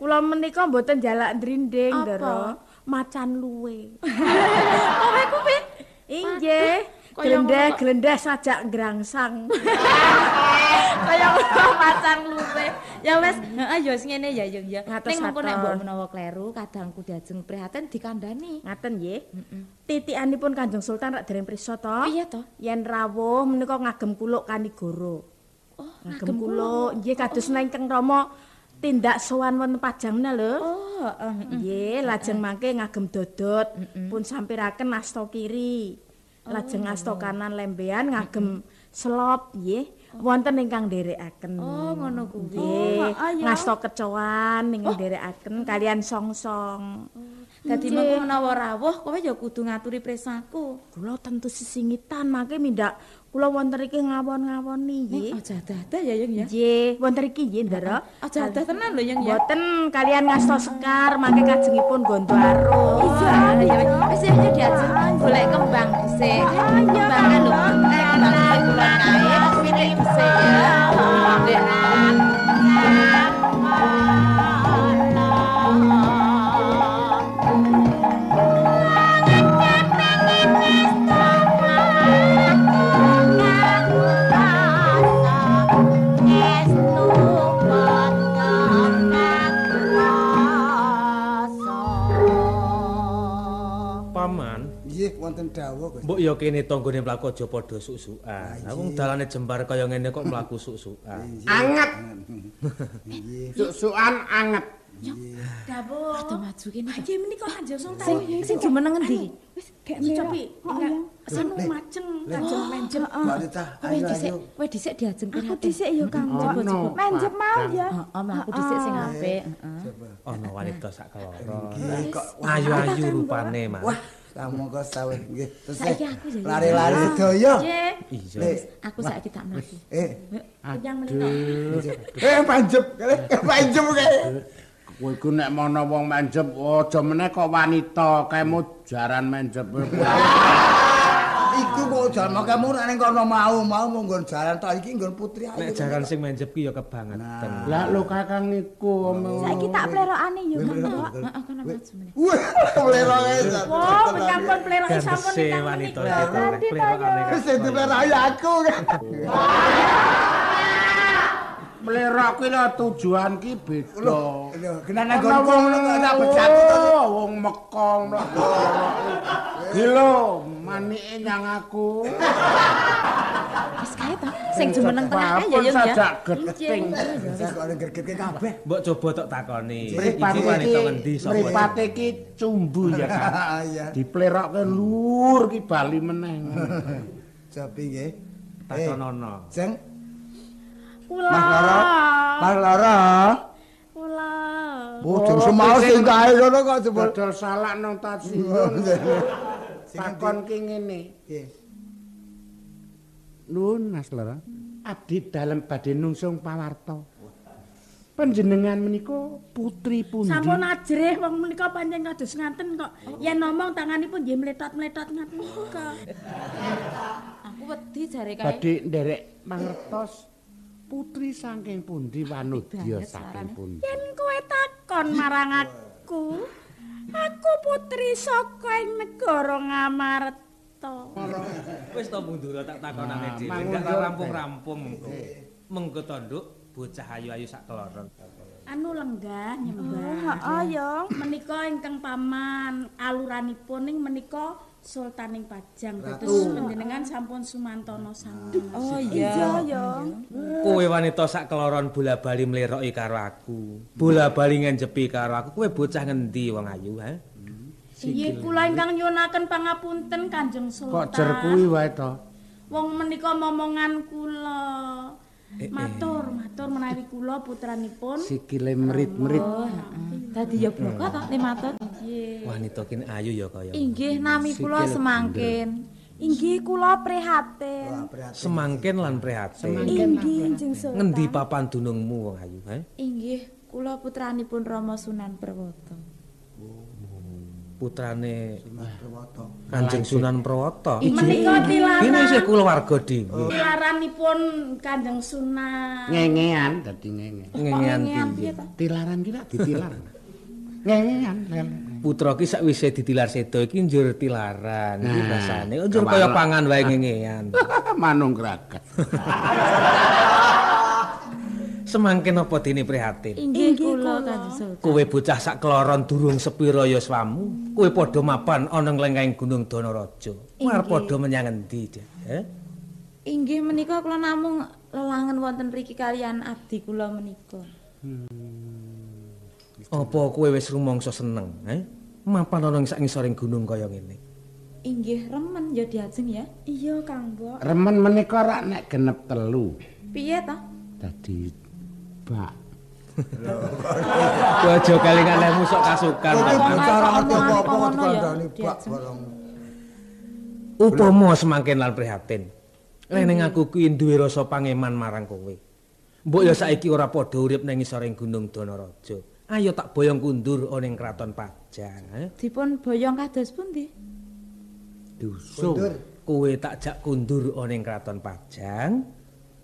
Kula menika mboten jalak drinding, Ndara. Macan luwe. Kowe kuwi? Inggih. Glendeh-glendeh sajak ngrangsang. Kaya macan luwe. Ya wis, heeh ya wis ngene ya Yung ya. Ning mengko nek mbok menawa kleru kadangku diajeng prihatin dikandhani. Ngaten nggih. Titikanipun Kanjeng Sultan rak dereng prisa to. Piye to? Yen rawuh menika ngagem kuluk Kanigoro. Oh, ngagem kuluk. Nggih kados ingkang Rama tindak sowan wonten Pajang menika lho. Oh, nggih, lajeng mangke ngagem dodot pun sampiraken asta kiri. Lajeng asta kanan lembean ngagem selop nggih. Wonten ingkang nderekaken. Oh, ngono kuwi. Nggih. Ngasta kecoan ning nderekaken kalian song-song. Dadi mengko menawa rawuh kowe ya kudu ngaturi presaku. Kula tentu sesingitan mangke mindak kula wonten iki ngawon-ngawoni nggih. Aja dadah ya Yung ya. Nggih, wonten iki nggih Ndara. Aja dadah tenan lho Yung ya. Mboten kalian ngasta sekar mangke kajengipun gondo aro. Iya, wis ya diajeng golek kembang dhisik. Kembang lho. Kembang kula kae pitik dhisik ya. Ndek. Wonten dawuh Gusti. Mbok ya kene tanggane mlaku aja padha suk-sukan. Aku dalane jembar kaya ngene kok mlaku suk-sukan. Anget. Nggih. Suk-sukan anget. Dawuh. Ado maju kene. Aja menika Kanjeng Sultan. Sing jumeneng endi? Wis gek cobi. Sanu maceng, lajeng menjep. Kowe dhisik diajeng Aku dhisik ya Kang. Coba-coba. Menjep mau ya. Heeh, mlaku dhisik sing apik, Ana wanita sak keloro. Ayu-ayu rupane, Mas. Samangka sawet nggih. Saiki aku ya. Lari-lari sedaya. Iya. Aku saiki tak mlaku. Yang menika. Panjep kae. Kowe iku nek mono wong menjep aja meneh kok wanita kemu jaran menjep. Iku kok jalma kamu nek kono mau monggon jalan tok iki nggon putri ayu. Nek jaran sing menjep ki ya kebangetan. Lah lho Kakang niku. Saiki tak plerokane yo, Mbok. Heeh, kono maju meneh. Wah, plerokane. Wah, penyampun pleroke sampun Gantese ingkang wanita menika. iki plerokane. Sing dipleroki aku. Plerok kuwi lho tujuan ki beda. Lho, genane nggonku ngono kok tak becati to. Wong mekong mlebu. Iki lho, manike nyang aku. Wis kae to. Sing jumeneng tengah kae ya yo ya. Sadak geting. Wis kok gergetke kabeh. Mbok coba tok takoni. Mripat Iki wanita ngendi sapa? Mripat iki cumbu ya kan. Iya. Diplerokke lur ki bali meneh. Japi nggih. Takonono. Jeng Kula. Mas Lara. Kula. Bojong semau sing kae ngono kok jebul. Dodol salak nang tasiyun. Takon ki ngene. Nggih. Nuwun Mas Lara. Abdi dalem badhe nungsung pawarta. Panjenengan menika putri pundi? Sampun ajrih wong menika pancen kados ngaten kok. Yen ngomong tanganipun nggih mletot-mletot ngaten menika. Aku wedi jare kae. Badhe nderek mangertos putri saking pundi wanudya saking pundi. Yen kowe takon marang aku putri saka ing negara Ngamarta. Wis to Mundura tak takonane dhewe. Enggak rampung-rampung mengko. Mengko to Nduk, bocah ayu-ayu sak keloron. Anu lenggah nyembah. Heeh, Yong. Menika ingkang paman aluranipun ning menika Sultaning Pajang. Terus panjenengan sampun sumantana sanget. Oh iya, Yong. Kowe wanita sak keloron bola-bali mleroki karo aku. Bola-bali ngenjepi karo aku. Kowe bocah ngendi wong ayu, ha? Inggih kula ingkang nyuwunaken pangapunten Kanjeng Sultan. Kok jer kuwi wae to? Wong menika momongan kula. Matur menawi kula putranipun. Sikile merit-merit. Dadi ya bloko to nek matur. Nggih. Wanita kene ayu ya kaya. Inggih nami kula semangkin. Inggih kula prihatin. Semangkin lan prihatin. Inggih Kanjeng Sultan. Ngendi papan dunungmu wong ayu, ha? Inggih kula putranipun Rama Sunan Perwata. Putrane Kanjeng Sunan Prawata. Menika tilaran. Ini isih kulawarga dhewe. Tilaranipun Kanjeng Sunan. Ngengean dadi ngenge. Ngengean Piye to? Tilaran ki lak ditilar. Ngengean. Putra ki sakwise ditilar sedo iki njur tilaran. Iki basane. Njur kaya pangan wae ngengean. Manung gragat. Semangkin apa dene prihatin? Inggih kula Kanjeng Sultan. Kowe bocah sak keloron durung sepira yuswamu. Kowe padha mapan ana nglengkaing Gunung Danaraja. Arep padha menyang endi, Dik? Inggih menika kula namung lelangen wonten mriki kalian abdi kula menika. Apa kowe wis rumangsa seneng, mapan ana ing sak ngisoring gunung kaya ngene? Inggih remen ya diajeng ya. Iya Kang Mbok. Remen menika rak nek genep 3. Piye to? Dadi bak. Aja kelingan lemu sok kasukan. Cara ngerti apa-apa ngono ya, dikandani bak diajeng. barang. Upama semangkin lan prihatin. Ning aku kuwi duwe rasa pangeman marang kowe. Mbok ya saiki ora padha urip ning ngisoring Gunung Danaraja. Ayo tak boyong kundur ana ing Kraton Pajang. Dipun boyong kados pundi? Dusung. Kowe tak jak kundur ana ing Kraton Pajang.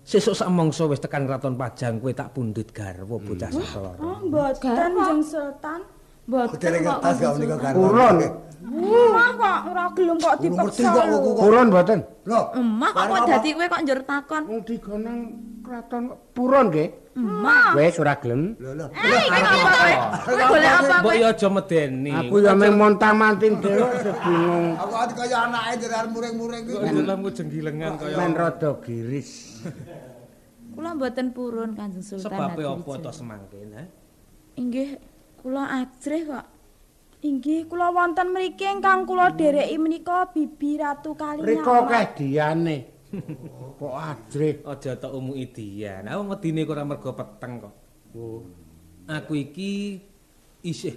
Sesuk sak mangsa wis tekan Kraton Pajang kowe tak pundhut garwa bocah sakloron. Oh, mboten Kanjeng Sultan. Mboten Dereng kertas gak menika kan. Purun. Wah kok ora gelem kok dipeksa. Purun mboten. Lho, Emah kok dadi kowe kok njur takon? Wong digonang kraton purun nggih. Emah. Wis ora gelem. lho. Kowe apa kowe? Kowe golek apa Mbok kowe? ya aja medeni. Aku ya mung montang-manting dhewe bingung. Aku ati kaya anake jerar muring-muring kuwi. Dalammu jenggilengan kaya. Men rada giris. Kula mboten purun Kanjeng Sultan. Sebabe Hadiwijaya. apa to semangkin, ha? Inggih kula ajrih kok. Inggih kula wonten mriki ingkang kula dhereki menika Bibi Ratu Kaliyaman. Rika keh diane. Kok ajrih. Aja tok umuki dian. Aku medine ora mergo peteng kok. Aku iki isih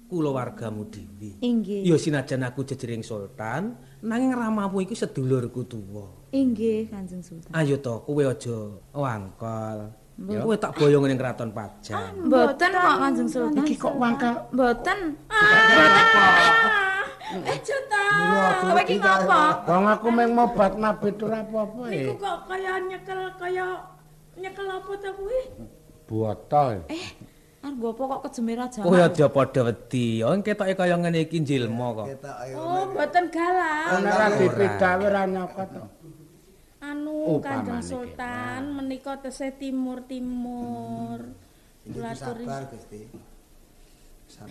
kulawargamu dhewe. Inggih. Ya sinajan aku jejering sultan, nanging ramamu iki sedulurku tuwa. Inggih Kanjeng Sultan. Ayo to, kowe aja wangkol. Kowe tak boyong ning kraton Pajang. Mboten kok Kanjeng Sultan. Iki kok wangkal. Mboten. Jota. Kowe iki ngopo? Wong aku meng mobat mabit ora apa-apa Iku kok kaya nyekel apa ta kuwi? Botol. Arep apa kok kejemir aja. Kowe aja padha wedi. Ya ketoke kaya ngene iki njilma kok. Oh, mboten galah. Ora dipidawe ora nyokot. Anu Kanjeng Sultan menika tesih timur-timur. Kula aturi.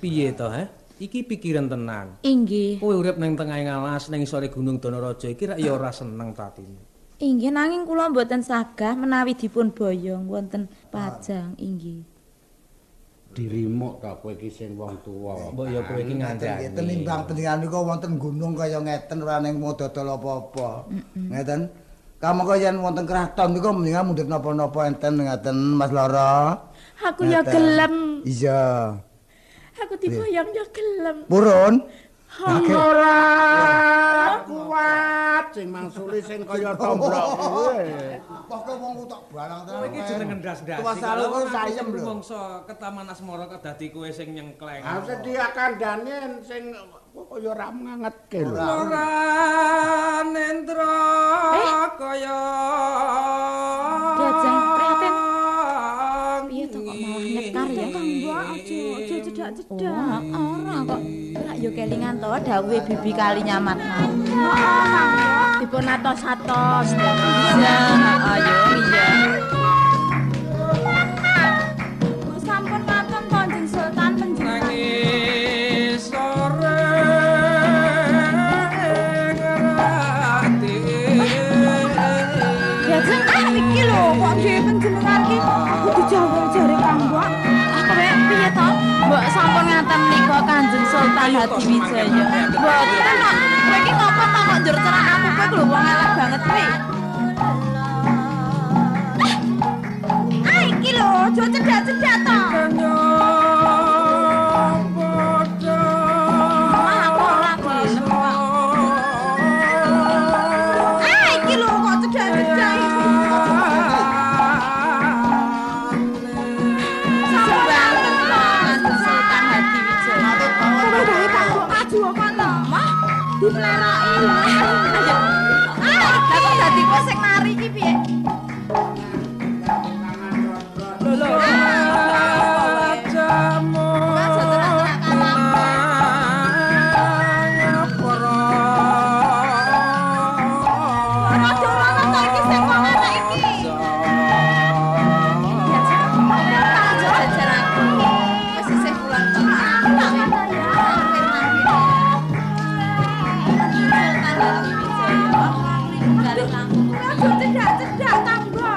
Piye to, Iki pikiran tenan. Inggih. Kowe urip ning tengahing alas ning sore Gunung Danaraja iki rak ya ora seneng tatine. Inggih nanging kula mboten sagah menawi dipun boyong wonten Pajang inggih. Dirimuk ta kowe iki sing wong tuwa. Mbok ya kowe iki ngandani. Tenimbang pentingan niku wonten gunung kaya ngeten ora ning mau dodol apa-apa. Ngeten. Kamangka yen wonten kraton niku mendingan mundhut napa-napa enten ngeten Mas Loro. Aku ya gelem. Iya. Aku diboyong ya gelem. Purun. Ora kuat sing mangsuli sing kaya tombrok kuwi. Pokoke wong tak balang tenan. Kowe iki jeneng ndas-ndasi. Kuasane kok sayem lho. Mongso ke Taman Asmara kok dadi kowe sing nyengkleng. Ah sedia kandhane sing kaya ora ngangetke lho. Ora nendra kaya Diajeng prihatin. Piye to kok malah nyekar ya? Mbak aja cedak-cedak. Ora kok. Rak yo kelingan to dawuhe bibi kali nyamat mau. Dipun atos-atos. Iya, ayo iya. Sampun ngaten Kanjeng Sultan panjenengan. nangis sore ngerati. Diajeng iki lho kok dhewe panjenengan iki kudu jawab jare Kang Mbak. Kowe piye to? Mbok sampun ngaten nika Kanjeng Sultan Hadiwijaya. Mboten kok. Kowe iki ngopo to kok njur cerak aku kowe lho wong elek banget kowe. Iki lho, aja cedak-cedak to. Aku ora gelem kok. Iki lho kok cedak-cedak iki. Sambanten to Kanjeng Sultan Hadiwijaya. Kowe gawe kanggo maju apa to? Mah dipleroki. Ayo. Lah kok dadi kowe sing mari iki piye? Lho. Cedak-cedak tanggo.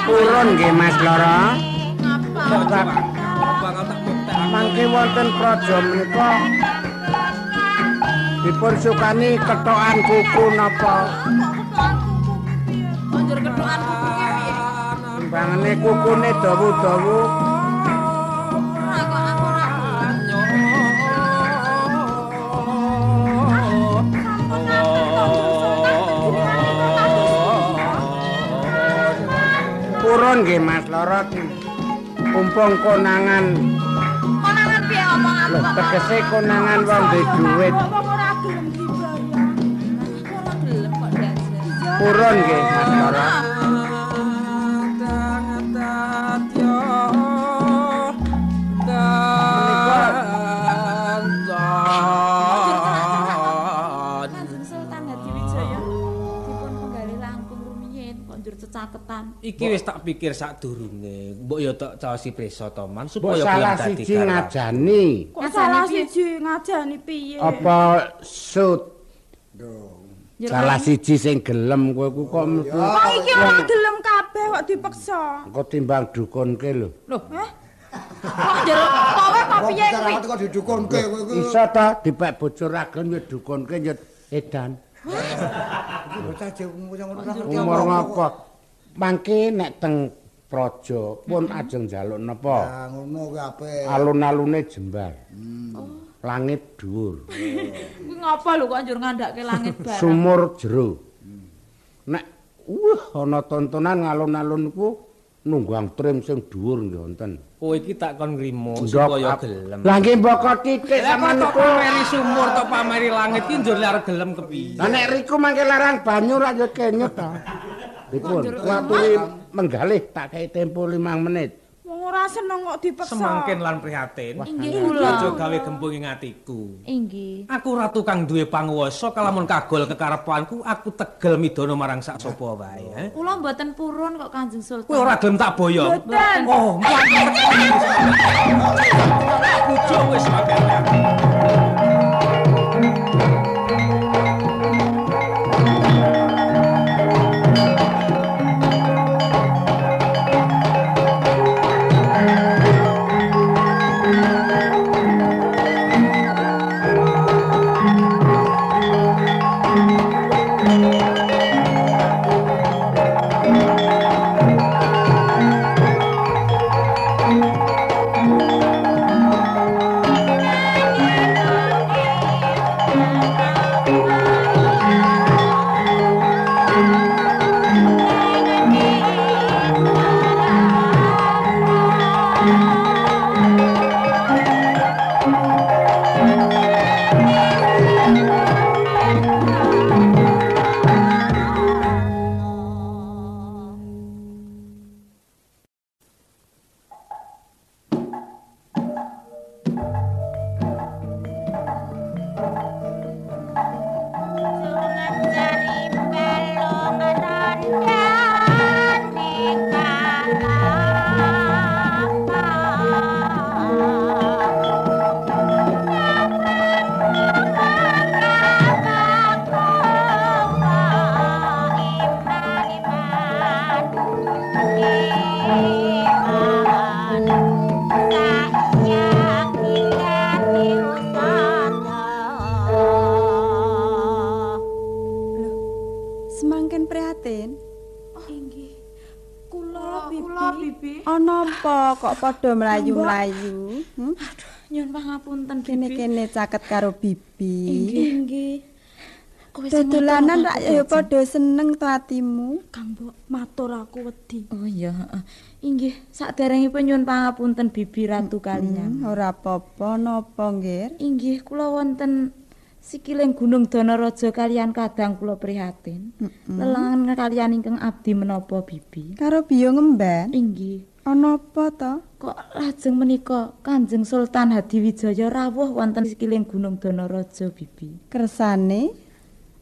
Purun nggih Mas Loro. Ngapa? Mangke wonten praja menika dipun sukani kethokan kuku napa? Konjur kethokan kuku ki piye? Timbangane kukune dawu-dawu. Ora kok aku ora. Purun nggih Mas Loro. Kumpung konangan. Konangan piye omong aku Lho kok. tegese konangan wong duwe dhuwit. Ora gelem dibayar. Ora gelem kok diajar. Purun nggih Mas Loro. Kanjeng Sultan Hadiwijaya dipun penggali langkung rumiyin konjur cecaketan. Iki wis tak pikir sadurunge. Mbok ya tak caosi prisa to Man Mbok supaya salah gelem dadi siji garwa. ngajani. Kok salah siji ngajani piye? Apa sut? Salah siji sing gelem kowe ku kok mlebu. Kok iki ora gelem kabeh kok dipaksa. Kok timbang dukunke lho. Loh, kok njero kowe kok piye kuwi? Kok didukunke kowe iku. Iso ta dipek bojo ragil ya dukunke ya edan. Iki bocah jek umur ngono ora ngerti Umur ngapa? Mangke nek teng praja pun ajeng njaluk napa? Ya ngono kuwi apik. Alun-alune jembar. Langit dhuwur. Kuwi ngapa lho kok njur ngandhake langit barang? Sumur jero. Nek ana tontonan ngalun-alun ku nunggang trim sing dhuwur nggih wonten. Kowe iki tak kon ngrimo supaya gelem. Lah nggih mboko titik sampean niku pameri sumur to pameri langit ki njur lar gelem kepiye. Lah nek riku mangke larang banyu ra yo kenyut to. Dipun kuaturi menggalih tak kei tempo 5 menit. Wong ora seneng kok dipeksa. Semangkin lan prihatin. Inggih kula. Aja gawe gembung ing atiku. Inggih. Aku ratu kang duwe panguwasa kalamun kagol kekarepanku aku tegel midana marang sak sapa wae. Kula mboten purun kok Kanjeng Sultan. Kowe ora gelem tak boyo. Mboten. Oh, bojo wis makan. Semangken prihatin. Inggih. Kula Bibi. Ana apa kok padha mlayu-mlayu? Aduh, nyuwun pangapunten Kene-kene caket karo Bibi. Inggih. Dodolanan rak ya padha seneng to atimu. Kang Mbok, matur aku wedi. Oh iya, heeh. Inggih, saderengipun nyuwun pangapunten Bibi Ratu kaliyan. Ora apa-apa napa, Nggih? Inggih, kula wonten sikiling Gunung Danaraja kaliyan kadang kula prihatin. Lelengan kaliyan ingkang abdi menapa Bibi? Karo biyo ngemban. Inggih. Ana apa to? Kok lajeng menika Kanjeng Sultan Hadiwijaya rawuh wonten sikiling Gunung Danaraja Bibi? Kersane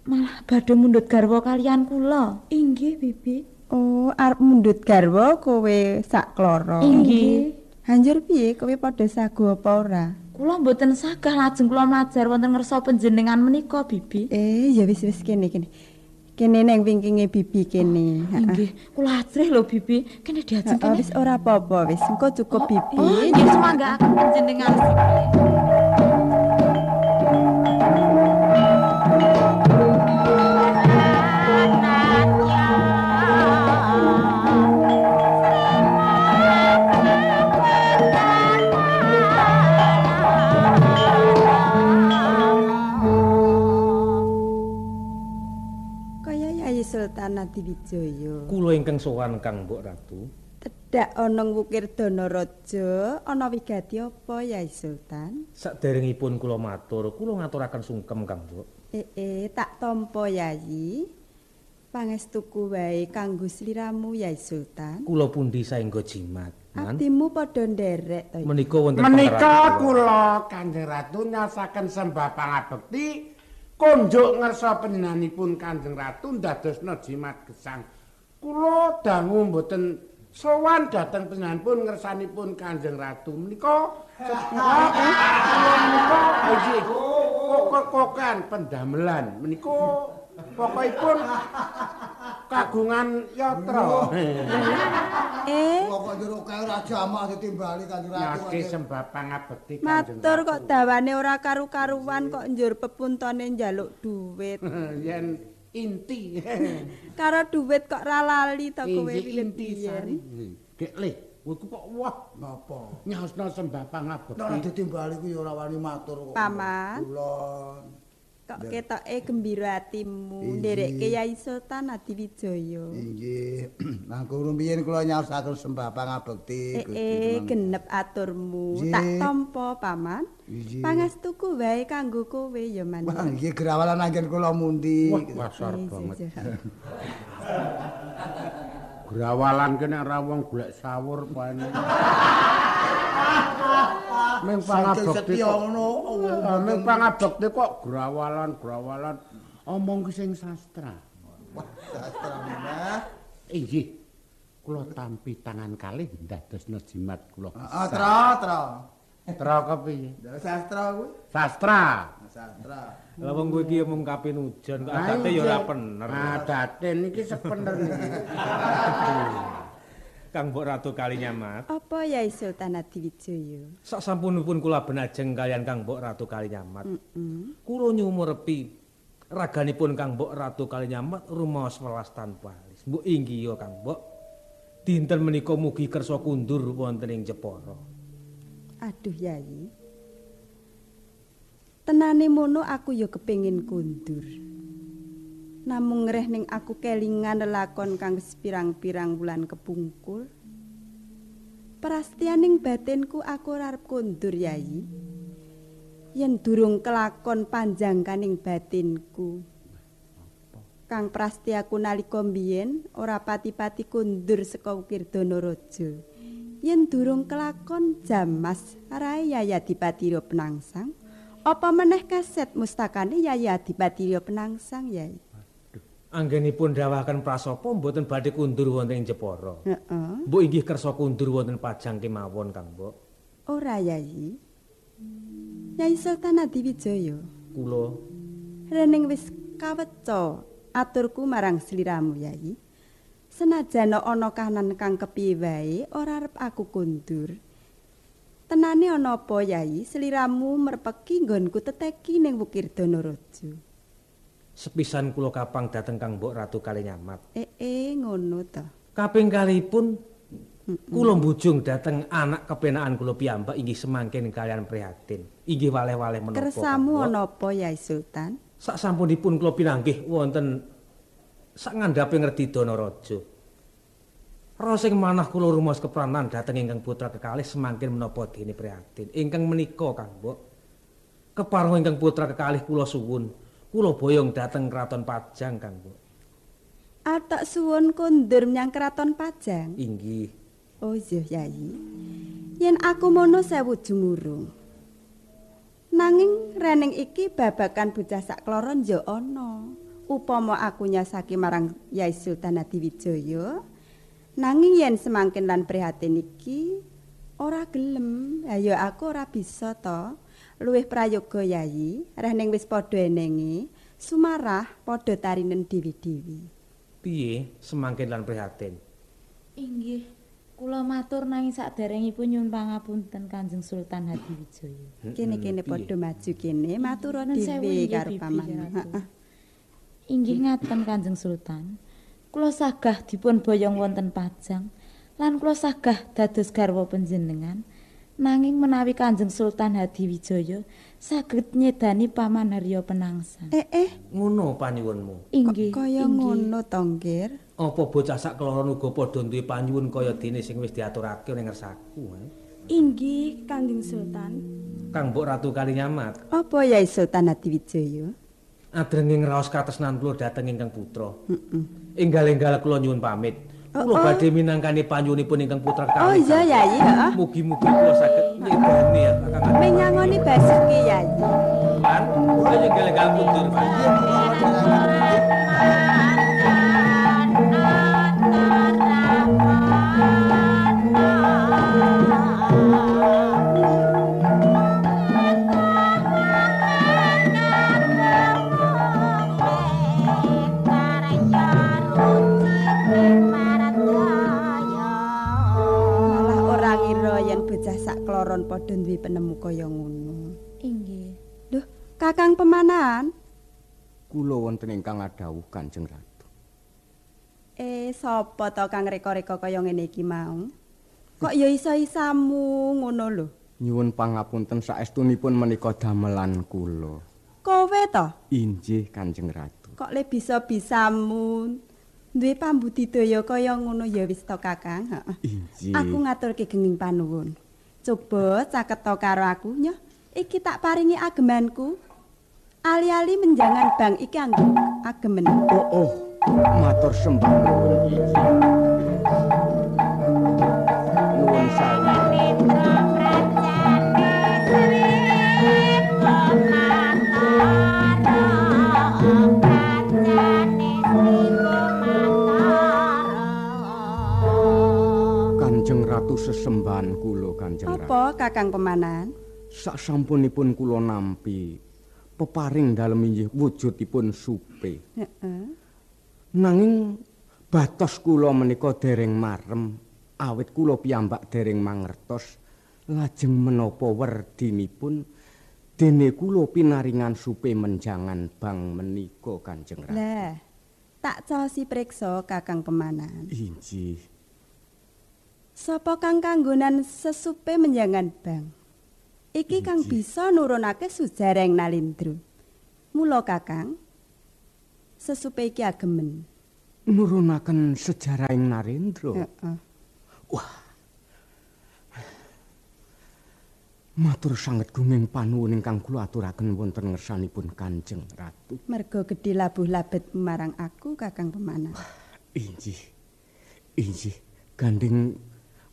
Malah badhe mundhut garwa kaliyan kula. Inggih, Bibi. oh arep mundhut garwa kowe sak kloro. Inggih. Hanjur piye kowe padha sagu apa ora? Kula mboten sagah lajeng kula mlajar wonten ngersa panjenengan menika, Bibi. Ya wis kene. Kene neng wingkinge Bibi kene. Inggih, kula ajrih lho Bibi. Kene diajeng kene. Wis ora apa-apa, wis engko cukup Bibi. Oh, nggih semanggaaken panjenengan Bibi. Sultan Hadiwijaya. Kula ingkang sowan Kang Mbok Ratu. Tedak ana wukir Danaraja, ana wigati apa Yai Sultan? Saderengipun kula matur, kula ngaturaken sungkem Kang Mbok. Tak tampa Yai. Pangestuku wae kanggo sliramu Yai Sultan. Kula pundi saengga jimat. Atimu padha nderek to. Menika wonten menika kula Kanjeng Ratu nyasaken sembah pangabekti konjuk ngersa panjenenganipun Kanjeng Ratu ndadosna jimat gesang. Kula dangu mboten sowan dhateng panjenenganipun ngersanipun Kanjeng Ratu menika kokokan pendamelan menika pokokipun kagungan yatra. Pokok jero kae ora jamak ditimbali Kanjeng Ratu. Nggih sembah pangabekti Kanjeng. Matur kok dawane ora karu-karuan kok njur pepuntone njaluk dhuwit. Yen inti. Karo duit kok ra lali to kowe inti sari. Dek Le, kowe kok wah Napa? nyaosno sembah pangabekti. Nek ditimbali ku ya ora wani matur kok. Paman. Kulon. Kok ketoke gembira atimu nderekke Yai Sultan Adiwijaya. Inggih. Nah, rumiyin kula nyaosaken sembah pangabekti Gusti. Genep aturmu. Nggih. Tak tampa, Paman. Nggih. Pangestuku wae kanggo kowe ya, Man. Wah, nggih grawalan anggen kula mundi. Wah, kasar banget. Grawalan ki nek ra wong golek sawur paene. Ming pangabekti ming pangabekti kok grawalan omong ki sing sastra. Wah, sastra meneh. Inggih. Kula tampi tangan kalih ndadosna jimat kula. Tra. Tra kepiye? Sastra kuwi. Sastra. Sastra. Lah wong kowe iki mung kapinujon kok adate ya ora bener. Adate niki sepener niki. Kang Mbok Ratu Kalinyamat. Apa Yai Sultan Adiwijaya? Sak sampunipun kula benajeng kalian Kang Mbok Ratu Kalinyamat. Kula nyumurepi raganipun Kang Mbok Ratu Kalinyamat rumaos welas tanpa alis. Mbok inggih ya Kang Mbok. Dinten menika mugi kersa kundur wonten ing Jepara. Aduh Yai. Tenane mono aku ya kepengin kundur. Namung ngreh ning aku kelingan lelakon kang sepirang-pirang wulan kepungkur. Prastianing batinku aku ora arep kundur Yai. Yen durung kelakon panjangkaning batinku. Kang prastiaku nalika mbiyen ora pati-pati kundur saka Wirdanaraja. Yen durung kelakon jamas rae Yai Adipati Rya Penangsang. Apa meneh kaset mustakane Yai Adipati Rya Penangsang Yai? Anggenipun dawaken prasapa mboten badhe kundur wonten ing Jepara. Heeh. Mbok inggih kersa kundur wonten Pajang kemawon Kang Mbok. Ora Yai. Yai Sultan Adiwijaya. Kula Rening wis kaweca aturku marang sliramu Yai. Senajan ana kahanan kang kepiye wae ora arep aku kundur. Tenane ana apa Yai? Sliramu merpeki nggonku teteki ning Wirdanaraja. sepisan kula kapang dhateng Kang Mbok Ratu Kalinyamat. Ngono to. Kaping kalipun kula mbujung dhateng anak kepenakan kula piyambak inggih semangkin kalian prihatin. Inggih waleh-waleh menapa. Kersamu ana apa Yai Sultan? Sak sampunipun kula pinanggih wonten sak ngandhape ngerti Danaraja. Ra sing manah kula rumas kepranan dhateng ingkang putra kekalih semangkin menapa dene prihatin. Ingkang menika Kang Mbok. Kepareng ingkang putra kekalih kula suwun. Kula boyong dhateng Kraton Pajang Kang Mbok. Atak suwun kondur menyang Kraton Pajang. Inggih. Oh iya Yai. Yen aku mono sewu jumurung. Nanging rening iki babakan bocah sak kloron ya ana. Upama aku nyasaki marang Yai Sultan Adiwijaya, nanging yen semangkin lan prihatin iki ora gelem, ayo aku ora bisa to. Luwih prayoga Yai, reh ning wis padha enenge, sumarah padha tarinen dewi-dewi. Piye semangkin lan prihatin? Inggih, kula matur nanging saderengipun nyuwun pangapunten Kanjeng Sultan Hadiwijaya. Kene-kene padha maju kene, matur dhewe karo paman. Inggih ngaten Kanjeng Sultan. Kula sagah dipun boyong wonten Pajang lan kula sagah dados garwa panjenengan. Nanging menawi Kanjeng Sultan Hadiwijaya saged nyedani Paman Harya Penangsang. Ngono panyuwunmu. Inggih. Kaya ngono to, Nggir. Apa bocah sak kloron uga padha duwe panyuwun kaya dene sing wis diaturake ning ngersaku. Inggih, Kanjeng Sultan. Kang Mbok Ratu Kalinyamat. Apa Yai Sultan Hadiwijaya? Adrenging raos katresnan kula dhateng ingkang putra. Enggal-enggal kula nyuwun pamit. Kula badhe minangkani panyuwunipun ingkang putra kalih. Oh iya Yai, heeh. Mugi-mugi kula saged nyedani ya Kakang. Menyangoni Basuki Yai. Lan kula enggal-enggal mundur, Pak. Sak kloron padha duwe penemu kaya ngono. Inggih. Duh, Kakang Pemanan. kula wonten ingkang adhawuh Kanjeng Ratu. Sapa to kang reka-reka kaya ngene iki mau? Kok ya isa-isamu ngono lho. Nyuwun pangapunten saestunipun menika damelan kula. Kowe to? Inggih Kanjeng Ratu. Kok le bisa-bisamu duwe pambudidaya kaya ngono ya wis to Kakang? Heeh. Inggih. Aku ngaturke genging panuwun. Coba caketa karo aku nyoh. Iki tak paringi agemanku. Ali-ali menjangan bang iki anggo agemen. Oh, matur sembah nuwun iki. Nuwun sawu. Kanjeng Ratu sesembahan kula Kanjeng Ratu. Apa Kakang Pemanan? Sasampunipun kula nampi peparing dalem inggih wujudipun supe. Heeh. Nanging batos kula menika dereng marem awit kula piyambak dereng mangertos lajeng menapa werdinipun dene kula pinaringan supe menjangan bang menika Kanjeng Ratu. Lah, tak cosi priksa Kakang Pemanan. Inggih. Sapa kang kanggonan sesupe menjangan bang? Iki kang bisa nurunake sujareng Nalindra. Mula Kakang, sesupe iki agemen. Nurunaken sejarahing Narendra. Heeh. Wah. Matur sanget guming panuwun ingkang kula aturaken wonten ngersanipun Kanjeng Ratu. Merga gedhe labuh labet marang aku Kakang Pemanan. Inggih. Inggih. Gandeng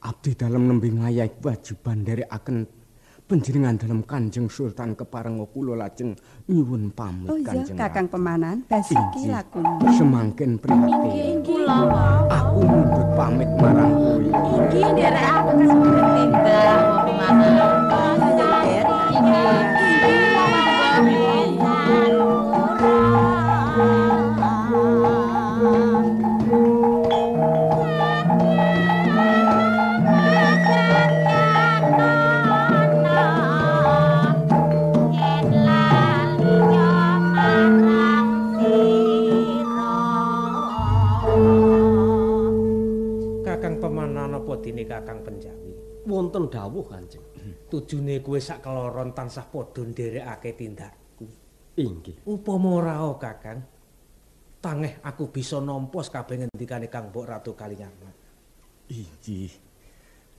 abdi dalem nembe ngayahi wajiban nderekaken panjenengan dalam Kanjeng Sultan keparenga kula lajeng nyuwun pamit Kanjeng. Oh iya Kakang Pemanan, basiki lakune. Semangken prihatin. Kula Aku mundhut pamit marang kowe. iki nderekaken tindak Pemanan. Kakang Penjawi. Wonten dawuh Kanjeng. Tujune kowe sak keloron tansah padha nderekake tindakku. Inggih. Upama ora Kakang, tangeh aku bisa nampa kabeh ngendikane Kang Mbok Ratu Kalinyamat. Inggih.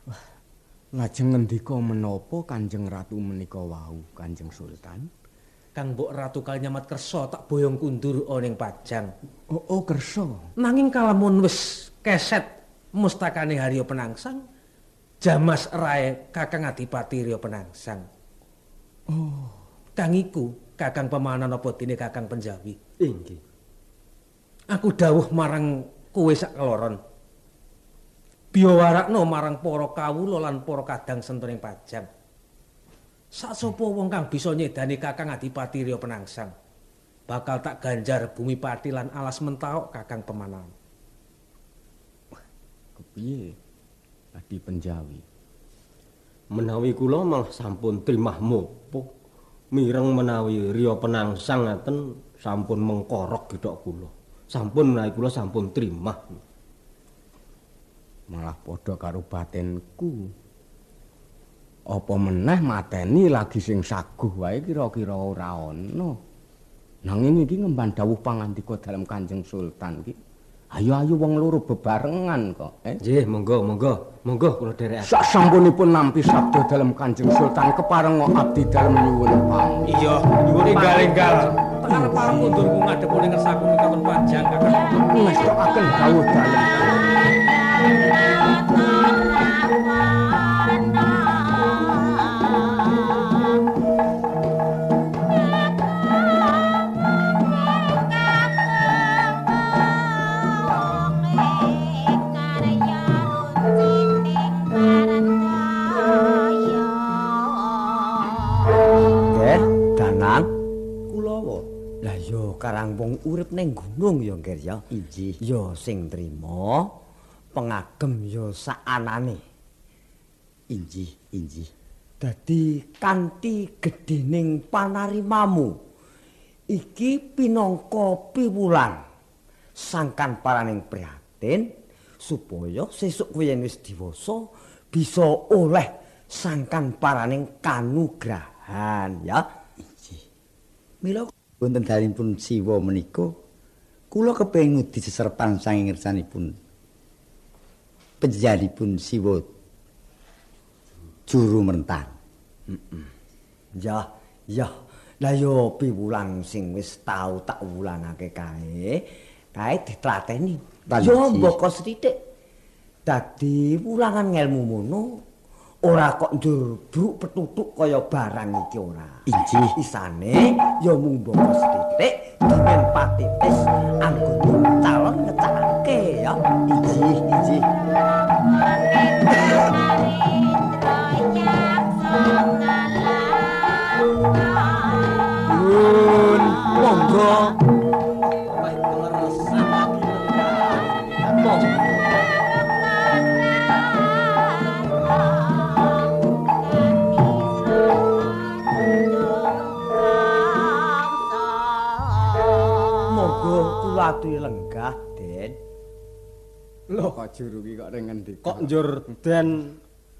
Wah, lajeng ngendika menapa Kanjeng Ratu menika wau Kanjeng Sultan? Kang Mbok Ratu Kalinyamat kersa tak boyong kundur ana ing Pajang. Oh, kersa. Nanging kalamun wis keset mustakane Harya Penangsang, jamas rae Kakang Adipati Rya Penangsang. Oh, kang iku Kakang Pemanan apa dene Kakang Penjawi. Inggih. Aku dawuh marang kowe sak keloron. Biyawarakna marang para kawula lan para kadang sentuning Pajang. Sak sapa wong kang bisa nyedani Kakang Adipati Rya Penangsang, bakal tak ganjar bumi pati lan alas mentauk Kakang Pemanan. Kepiye? Adi Penjawi. Menawi kula malah sampun trimah mupuh, mireng menawi Rya Penangsang ngaten sampun mengkorok gedhok kula. Sampun menawi kula sampun trimah. Malah padha karo batinku. Apa meneh mateni lagi sing saguh wae kira-kira ora ana. Nanging iki ngemban dawuh pangandika dalam Kanjeng Sultan iki. Ayo wong loro bebarengan kok. Nggih, monggo kula dherekaken. Sasampunipun nampi sabda dalam Kanjeng Sultan keparenga abdi dalem nyuwun pamit. Iya, nyuwun enggal-enggal. Tekan para kundurku ngadhep ning ngersaku mekaten Pajang Kakang. Ngestakaken dawuh dalem. Karang wong urip ning gunung ya Nger ya. Inggih. Ya sing trima pengagem ya sakanane. Inggih. Dadi kanthi gedhening panarimamu iki pinangka piwulang sangkan paraning prihatin supaya sesuk kowe yen wis dewasa bisa oleh sangkan paraning kanugrahan ya. Inggih. Mila wonten dalipun Siwa menika kula kepengin ngudi seserpan saking ngersanipun penjenenganipun Siwa Juru Mentan. Ya, ya. Lah yo piwulang sing wis tau tak wulangake kae ditlateni. Yo mboko sithik. Dadi wulangan ngelmu mono ora kok njurbruk petutuk kaya barang iki ora. Inggih. Isane yo mung mboko sithik dimen patitis anggo calon ngecakake ya. Inggih, inggih. Monggo. Monggo kula aturi lenggah, Den. Lho kok juru ki kok ning ngendi? Kok njur den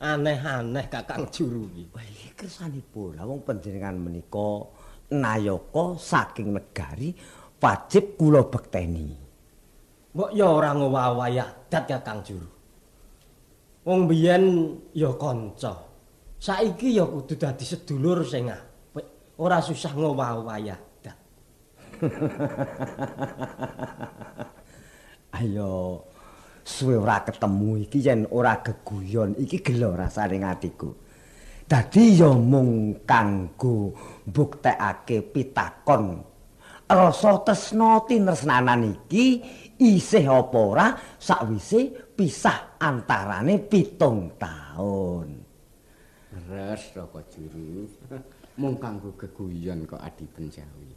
aneh-aneh Kakang Juru ki. Wah, iki kersanipun. Lah wong panjenengan menika nayaka saking negari wajib kula bekteni. Mbok ya ora ngowahi adat Kakang Juru. Wong biyen ya kanca. Saiki ya kudu dadi sedulur sing apik. Ora susah ngowahi adat. Ayo suwe ora ketemu iki yen ora geguyon iki gelo rasane atiku. Dadi ya mung kanggo mbuktekake pitakon rasa tresna tinresnanan iki isih apa ora sakwise pisah antarane 7 taun. Res Raka Juru. Mung kanggo geguyon kok Adi Benjawi.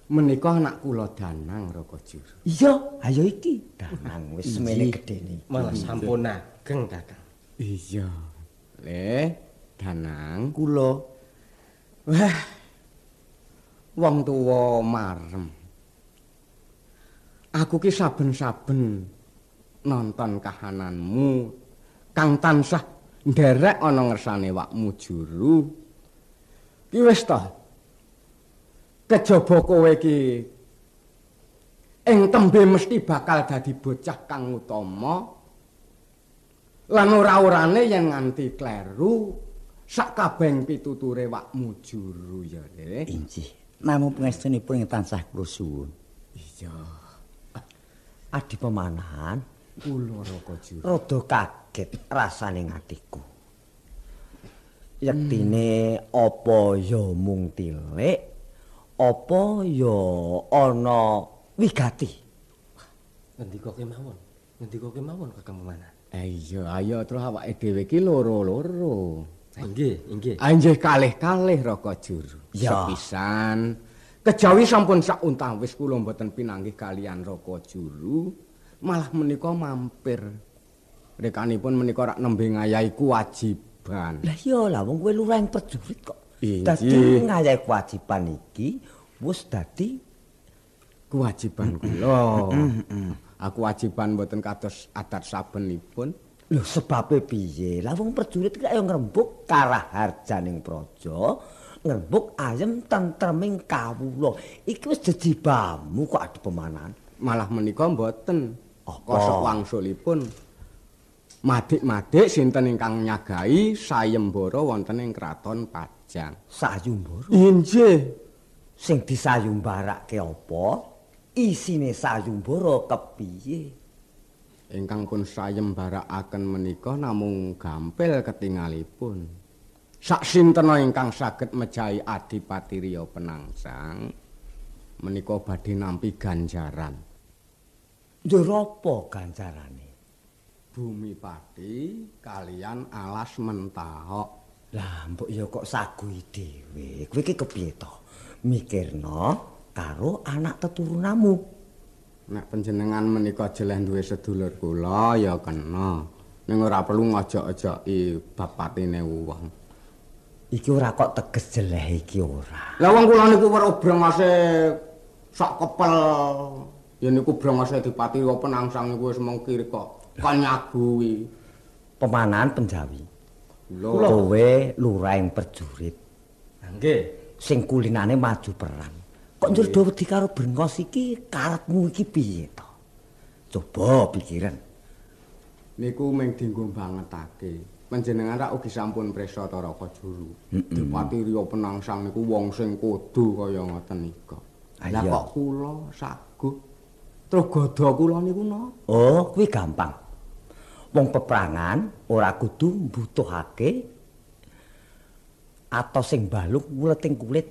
Menika anak kula Danang Raka Juru. Iya, ayo iki Danang wis semene gedene. Malah sampun ageng Kakang. Iya. Le Danang Kula wah wong tuwa marem. Aku ki saben-saben nonton kahananmu kang tansah nderek ana ngersane wakmu Juru. Ki wis to. Kejaba kowe ki ing tembe mesti bakal dadi bocah kang utama. Lan ora-orane yen nganti kleru sak kabeh pituture wakmu Juru ya, Le. inggih. Namung pangestunipun ing tansah kula suwun. Iya. Adi pemanahan Kula Raka Juru. rada kaget rasane atiku. Yektine apa ya mung tilik, apa ya ana wigati. Ngendika kemawon. Ngendika kemawon Kakang Pemana. Iya, ayo terus awake dhewe ki loro-loro. Inggih, inggih. Anjih kalih-kalih Raka Juru. Ya. Sepisan kejawi sampun sak untawis kula mboten pinanggih kalian Raka Juru, malah menika mampir. Rekanipun menika rak nembe ngayahi kewajiban. Lah iya lah wong kowe lurah prajurit kok. Inggih. Dadi ngayahi kewajiban iki wis dadi Kewajiban kula. Aku kewajiban mboten kados adat sabenipun. Lho sebabe piye? Lah wong prajurit kaya ngrembug karaharjaning praja, ngrembug ayem tentreming kawula. Iki wis jejibamu kok Adi Pemanahan. Malah menika mboten. Apa? Kosok wangsulipun madik-madik sinten ingkang nyagahi sayembara wonten ing kraton Pajang. Sayumbara. Inggih. Sing disayumbarake apa? Isine sayumbara kepiye? Ingkang pun sayembarakaken menika namung gampil ketingalipun. Sak sintena ingkang saged mejahi Adipati Riya Penangsang menika badhe nampi ganjaran. Njur apa ganjarane? Bumi pati kalian alas mentahok. Lah mbok ya kok sagui dhewe. Kowe iki kepiye to? Mikirno karo anak teturunanmu. Nek panjenengan menika jeleh duwe sedulur kula ya kena. Ning ora perlu ngojok-ojoki bab patine wong. Iki ora kok teges jeleh iki ora. Lah wong kula niku weruh brengase sak kepel. Ya niku brengase Dipati Penangsang niku wis mengkir kok. Kan nyaguhi. Pemanahan Penjawi. Kowe lurahing prajurit. Nggih, sing kulinane maju perang. Kok njur do wedi karo brengos iki karepmu iki piye to? Coba pikiran. Niku mung dienggo bangetake. Panjenengan rak ugi sampun prisa Taraka Juru. Dipati Riya Penangsang niku wong sing kudu kaya ngoten nika. Lah kok kula saguh. Terus gada kula niku napa? Oh, kuwi gampang. Wong peperangan ora kudu mbutuhake atos sing balung wuleting kulit.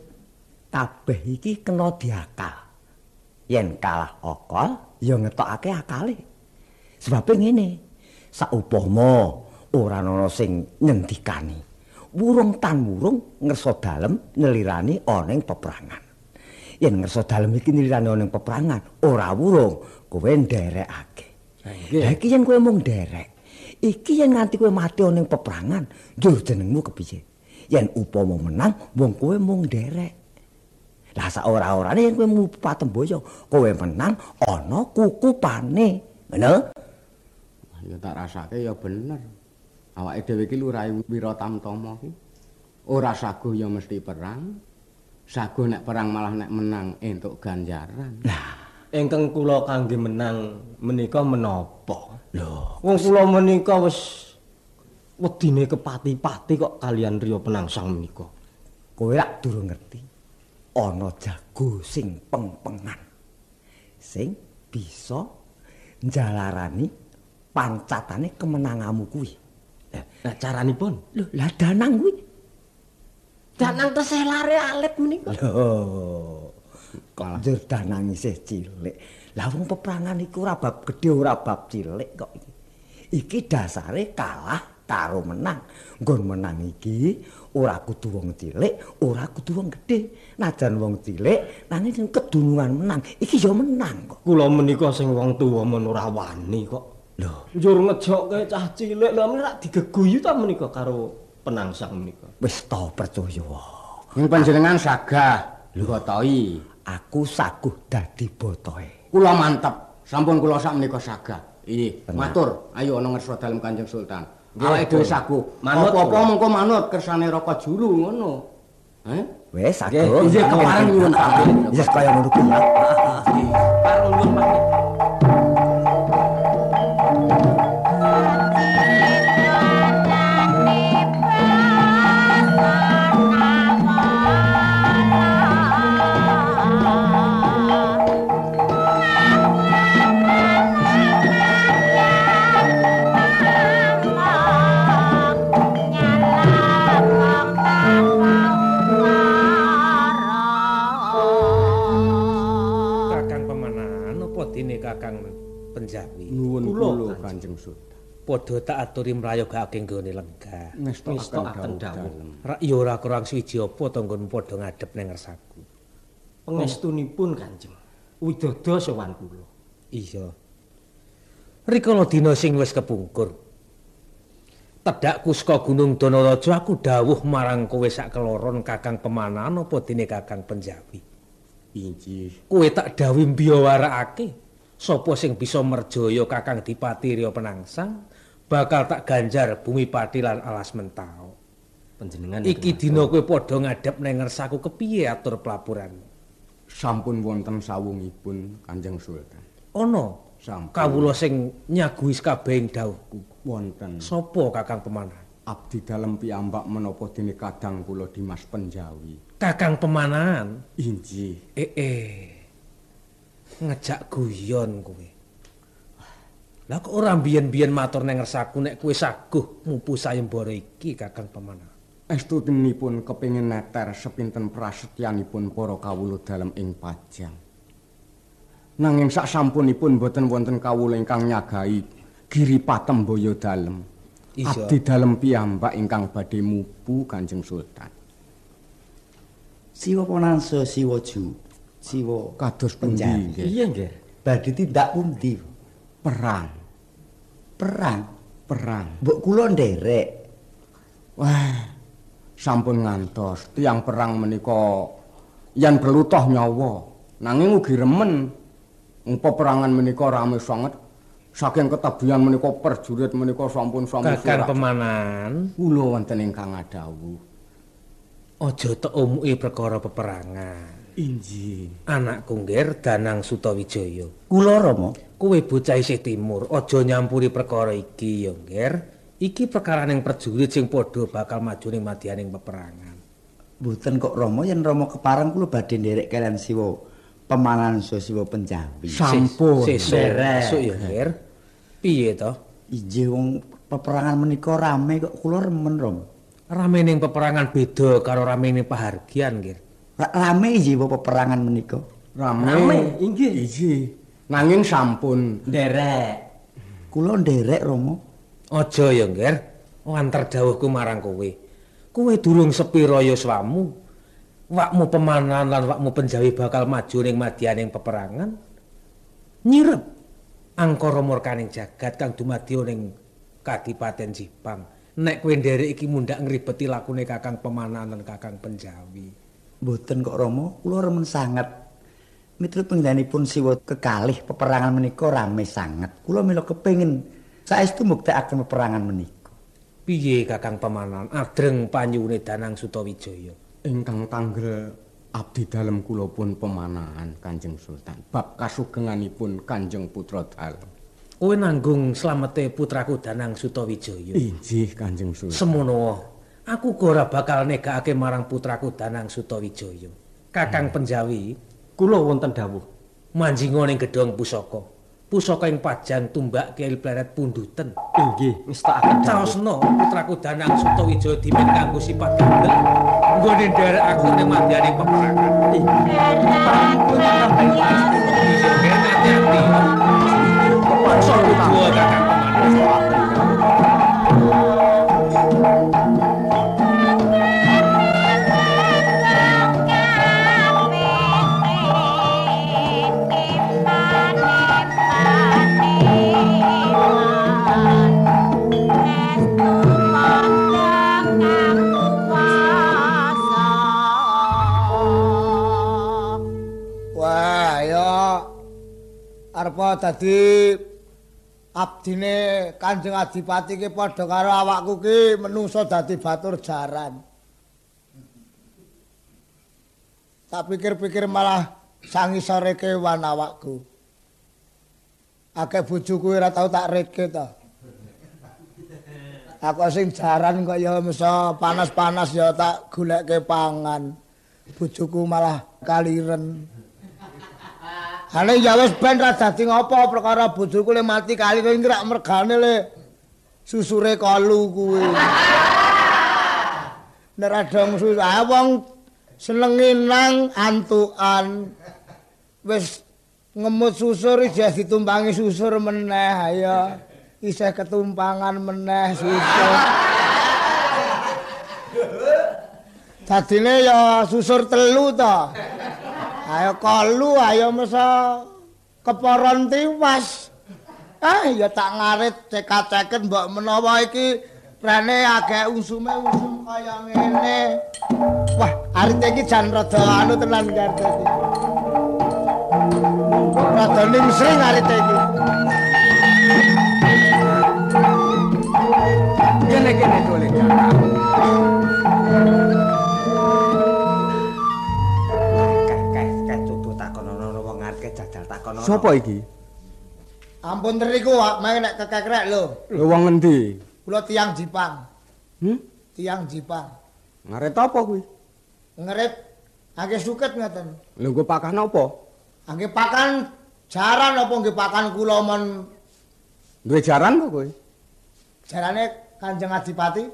Kabeh iki kena diakal. Yen kalah akal, ya ngetokake akale. Sebab ngene, saupama ora ana sing nyendikani, wurung tan wurung ngersa dalem nelirani ana ing peperangan. Yen ngersa dalem iki nelirani ana ing peperangan, ora wurung, kowe nderekake. Lah iki yen kowe mung nderek, iki yen nganti kowe mati ana ing peperangan, njur jenengmu kepiye? Yen upama menang, wong kowe mung nderek. Lah sak ora-orane yen kowe mlebu Patemboyo, kowe menang ana kukupane. Ngono? Ya tak rasake ya bener. Awake dhewe iki lurahe Wiratamtama iki ora saguh ya mesti perang. Saguh nek perang malah nek menang entuk ganjaran. Nah, ingkang kula kangge menang menika menapa? Lho, wong kula menika wis wedine kepati-pati kok kalian Riya Penangsang menika. Kowe rak durung ngerti. Ana jago sing peng-pengan. Sing bisa njalarani pancatane kemenanganmu kuwi. Nah, caranipun? Lho, lah danang kuwi. Danang tesih lare alit menika. Lho. Kok njur danang isih cilik. Lah wong peperangan iku ora bab gedhe ora bab cilik kok iki. Iki dasare kalah karo menang. Nggon menang iki ora kudu wong cilik, ora kudu wong gedhe. Najan wong cilik nanging sing kedunungan menang, iki ya menang kok. Kula menika sing wong tuwa men ora wani kok. Lho, njur ngejokke cah cilik lha menika digeguyu ta menika karo Penangsang menika. Wis ta percaya. Ning panjenengan sagah ngotoi. Aku saguh dadi botohe. Kula mantep, sampun kula sak menika sagah. Nggih, matur. Ayo ana ngersa dalem Kanjeng Sultan. Awake dhewe saguh. Apa-apa mengko manut kersane Raka Juru ngono. Wis saguh. Nggih, kepareng nyuwun pamit. Wis kaya ngono kuwi. Pareng nyuwun pamit. Penjawi. Nuwun kula Kanjeng Sultan. Padha tak aturi mrayogake nggone lenggah. Ngestokaken dawuh. Rak ya ora kurang suwiji apa to nggon padha ngadhep ning ngersaku. Pangestunipun Kanjeng. Widodha sowan kula. Iya. Rikala dina sing wis kepungkur. Tedhakku saka Gunung Danaraja aku dawuh marang kowe sak keloron Kakang Pemanahan apa dene Kakang Penjawi. Injih. Kowe tak dawuh mbiyawarakake. Sapa sing bisa merjaya Kakang Dipati Riya Penangsang bakal tak ganjar bumi pati lan alas mentao. Panjenengan iki dina kowe padha ngadhep ning ngersaku kepiye atur pelapuran? Sampun wonten sawungipun Kanjeng Sultan. Ana kawula sing nyaguhi kabehing dawuhku. Wonten. Sapa Kakang Pemanahan? Abdi dalem piyambak menapa dene kadang kula Dimas Penjawi. Kakang Pemanahan? Injih. Ngejak guyon kowe. Lah kok ora biyen-biyen matur ning ngersaku nek kowe saguh mupu sayembara iki Kakang Pemanahan. Estutinipun kepingin neter sepinten prasetyanipun para kawula dalem ing Pajang. Nanging sak sampunipun boten wonten kawula ingkang nyagahi Giri Patemboyo dalem. Abdi dalem piyambak ingkang badhe mupu Kanjeng Sultan. Siwa Ponansa Siwa Ju. Siwa kados Penjawi. Iya nggih. Badhe tindak pundi? Perang. Perang. Perang. Mbok kula nderek. Wah. sampun ngantos tiyang perang menika yen perlu toh nyawa nanging ugi remen peperangan menika rame sanget saking ketabihan menika perjurit menika sampun sami Kakang Pemanan kula wonten ingkang adhawuh aja tek umuki perkara peperangan inji anakku nggir Danang Sutawijaya kula Rama kowe bocah isih timur aja nyampuri perkara iki ya nggir iki perkaraning prajurit sing padha bakal maju ning madyaning peperangan mboten kok Rama yen Rama kepareng kula badhe nderek kalian Siwa Pemanan Siwa Penjawi sampun sesuk ya nggir piye to injih wong peperangan menika rame kok kula remen Rama rame ning peperangan beda karo rame ning pahargyan nggir rame injih peperangan menika rame inggih nanging sampun nderek kula nderek Rama aja ya nggir antar dawuhku marang kowe durung sepira yuswamu wakmu Pemanan lan wakmu Penjawi bakal maju ning madyaning peperangan nyirep angkara murkaning jagat kang dumadi ning Kadipaten Jipang nek kowe nderek iki mundak ngribeti lakune Kakang Pemanan lan Kakang Penjawi mboten kok Rama kula remen sanget miturut pengdanipun Siwa kekalih peperangan menika rame sanget kula mila kepengin saestu mbuktekaken peperangan menika piye Kakang Pemanan adreng panyuwune Danang Sutawijaya ingkang tanggel abdi dalem kula pun pemanahan Kanjeng Sultan bab kasugenganipun Kanjeng Putra Dalem kowe nanggung slamete putraku Danang Sutawijaya injih Kanjeng Sultan semono aku ora bakal negakake marang putraku Danang Sutawijaya Kakang Penjawi kula wonten dawuh manjinga ning gedhong pusaka ing Pajang tumbak Kyai Pleret Punduten inggih ngestakaken caosna putraku Danang Sutawijaya dimen kanggo sifat gandel nggone nderek aku ning madyaning peperangan hati-hati paksa dua Kakang Pemanan Arpa dadi abdine Kanjeng Adipati ki padha karo awakku ki menungso dadi batur jaran. Tak pikir-pikir malah sangisore kewan awakku. Akeh bojoku ora tau tak reke to. Aku sing jaran kok ya mesa panas-panas ya tak goleke pangan. Bojoku malah kaliren. Hane ya wis ben ra dadi ngopo perkara bojoku le mati kali rak mergane le susure kolu kuwi. Nek ra dong susu wong senengi nang antukan wis ngemut susur isih ditumpangi susur meneh ayo isih ketumpangan meneh susur. Dadine ya susur telu to. Ayo kolu ayo mesa keporon tiwas. Ya tak ngarit cekak-ceken mbok menawa iki rene agek usume usum kaya ngene. Wah, arite iki jan rada anu tenan garete iki. Rada ningsring arite iki. Kene-kene dole Sopo iki? Ampun teriku main nek kekekrek lho. Lho wong endi? Kula tiyang Jipang. Tiyang Jipang. Ngaret apa kuwi? Ngaret angge suket ngoten. Lho nggo pakan apa? Angge pakan jaran apa nggih pakan kula mon. Duwe jaran kok kowe? Jarane Kanjeng Adipati.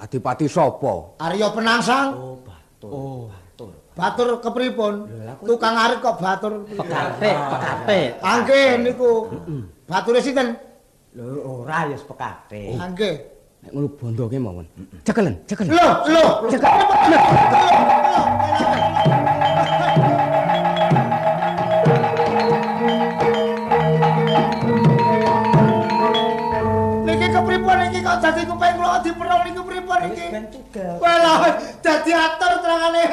Adipati sapa? Arya Penangsang. Oh, batur. Oh. Batur kepripun? Tukang arit kok batur. Pekate. Angge niku. Bature sinten? Lho ora ya pekate. Angge. Nek ngono bondoke mawon. Cekelen. Lho. Niki kepripun iki kok dadi kuping kula diperong niku pripun iki? Ben tugas. Walah, dadi atur terangane.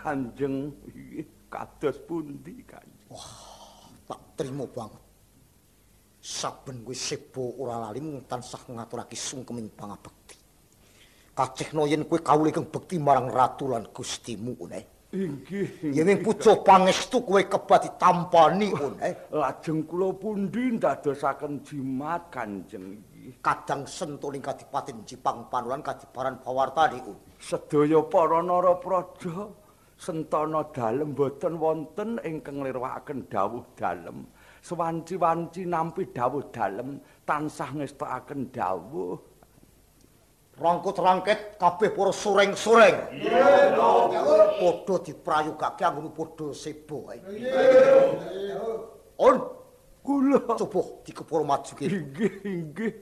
Kanjeng kados pundi Kanjeng? Wah, tak trimo banget. Saben kowe sebo ora lali mung tansah ngaturake sungkeming pangabekti. Kacehna yen kowe kawula ingkang bekti marang ratu lan gustimu ne. Inggih. Yen puja pangestu kowe kebati tampani ne. Lajeng kula pundi ndadosaken jimat Kanjeng? Kadang sentuning kadipaten Jipang Panulan kadiparan pawartane sedaya para narapraja sentana dalem boten wonten ingkang nglirwakaken dawuh dalem sewanci-wanci nampi dawuh dalem tansah ngestakaken dawuh. Rangkut-rangkit kabeh para sureng-sureng. Padha diprayogake anggone padha sebo ae. On kula coba dikepara maju kene. Inggih.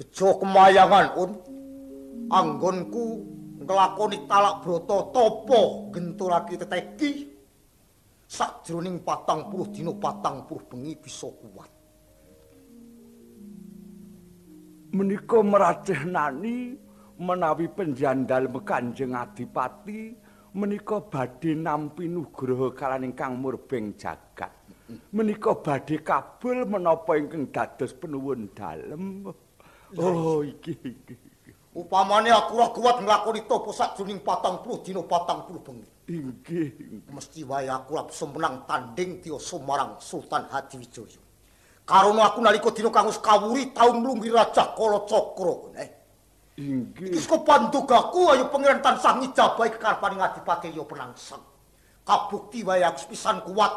Bejo kemayangan on. Anggonku nglakoni talak brata tapa genturake teteki. Sakjroning 40 dina 40 bengi bisa kuat. Menika merajeh nani menawi penjandal Kanjeng Adipati menika badhe nampi nugraha kalaning Kang Murbeng jagat. Menika badhe kabul menapa ingkang dados penuwun dalem. Oh iki. Upamane aku ora kuat nglakoni tapa sakjroning 40 dina 40 bengi. Inggih. Mesti wae aku ora bisa menang tanding tiasa marang Sultan Hadiwijaya. Karena aku nalika dina kang wis kawuri taun mlungguh Raja Kalacakra. Inggih. Iki saka pandugaku ayo pangeran tansah ngijabahi kekarepaning Adipati Rya Penangsang. Kabukti wae aku pisan kuat.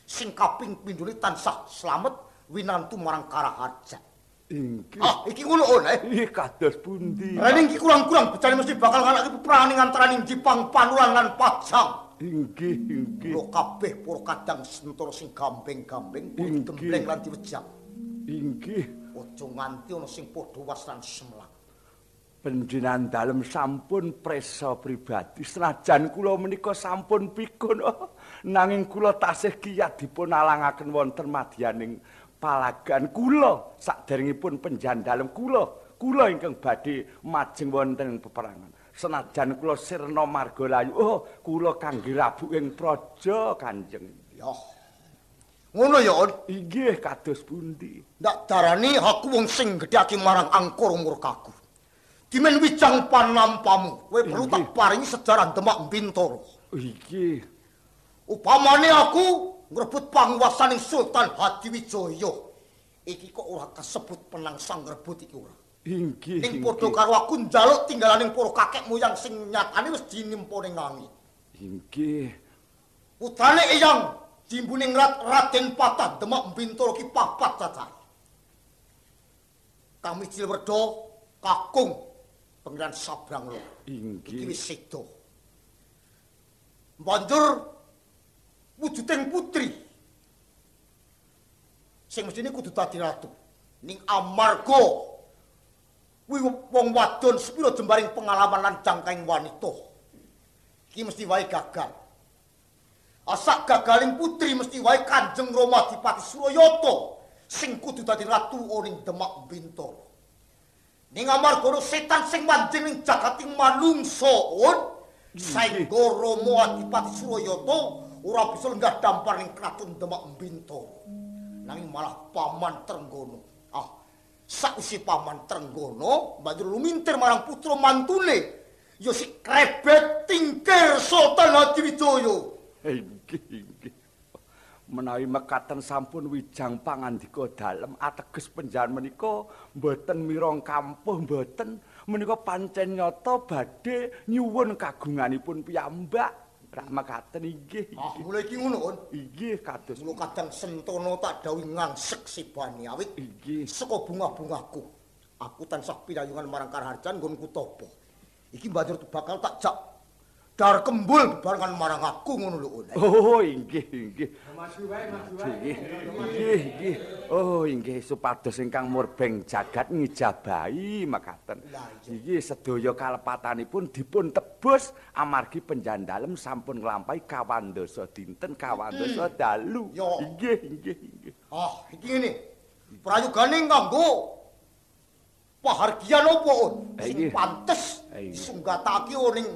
Sing kaping pindhone tansah slamet winantu marang Karaharja. Inggih. Iki ngono on. Iki kados pundi? Rene iki kurang-kurang becane mesti bakal nganakake peperangan antaraning Jipang Panulan lan Pajang. Inggih. Lho kabeh para kadang sentara sing gambeng-gambeng gembleng lan diwejak. Inggih. Aja nganti ana sing padha wasran semlang. Panjenengan dalem sampun presa pribadi senajan kula menika sampun pikun nanging kula tasih kiyat dipun alangaken wonten madyaning palagan kula saderengipun penjandalem kula ingkang badhe majeng wonten peperangan senajan kula sirna margalayu kula kangge rabuking praja Kanjeng ya ngono ya on inggih kados pundi ndak darani aku wong sing gedhake marang angkara murkaku dimen wijang panampamu kowe perlu tak paringi sejarah Demak Bintoro iki upamane aku ngrebut panguwasaning Sultan Hadiwijaya. Iki kok ora kasebut penangsang ngrebut iki ora. Inggih. Ning padha karo aku njaluk tinggalaning para kakek moyang sing nyatane wis dinimpa ning langit. Inggih. Putrane Eyang Jimbuning Raden Patah Demak Bintoro ki papat cacahe. Kami Cilwerda kakung Pangeran Sabrang Lor. Inggih. Iki wis seda. Banjur wujuding putri sing mestine kudu dadi ratu ning amarga kuwi wong wadon sepira jembaring pengalaman lan jangkaing wanita iki mesti wae gagal asak gagaling putri mesti wae Kanjeng Rama Adipati Surayata sing kudu dadi ratu ning Demak Bintoro ning amarga setan sing manjing ning jagating manungsa saengga Rama Adipati Surayata ora bisa lenggah dampar ning kraton Demak Bintoro. Nanging malah Paman Trenggono. Sakwise Paman Trenggono banjur lumintir marang putra mantune ya si krebet tingkir Sultan Hadiwijaya. Inggih. Menawi mekaten sampun wijang pangandika dalem ateges panjenengan menika mboten mirong kampuh mboten menika pancen nyata badhe nyuwun kagunganipun piyambak. Rak mekaten inggih. Mulai iki ngono, On. Inggih kados. Mula kadang sentono tak dawuhi ngangsek sibani awit. Inggih. Saka bunga-bungaku. Aku tansah pinayungan marang Karaharjan nggonku tapa. Iki banjur bakal tak jak dar kembul bebarengan marang aku ngono lho, On. Oh, inggih. Maju wae. Inggih. Oh, inggih supados ingkang murbeng jagat ngijabahi mekaten. Iki sedaya kalepatanipun dipun tebus amargi penjandalem sampun nglampahi kawandasa dinten kawandasa dalu. Inggih. Iki ngene. Prayogane kanggo pahargyan apa, On? Sing pantes sunggatake ning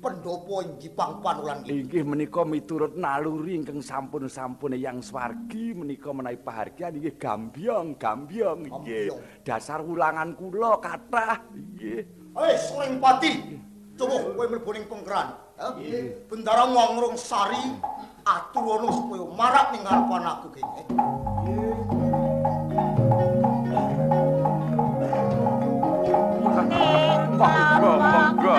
pendopo ing Jipang Panulan iki. Inggih menika miturut naluri ingkang sampun-sampun Eyang Swargi menika menawi pahargyan inggih gambyong inggih. Dasar ulangan kula kathah inggih. Srengpati. Coba kowe mlebu ning pengkeran. Bendara Mangrung Sari atur ana supaya marak ning ngarepan aku kene. Monggo.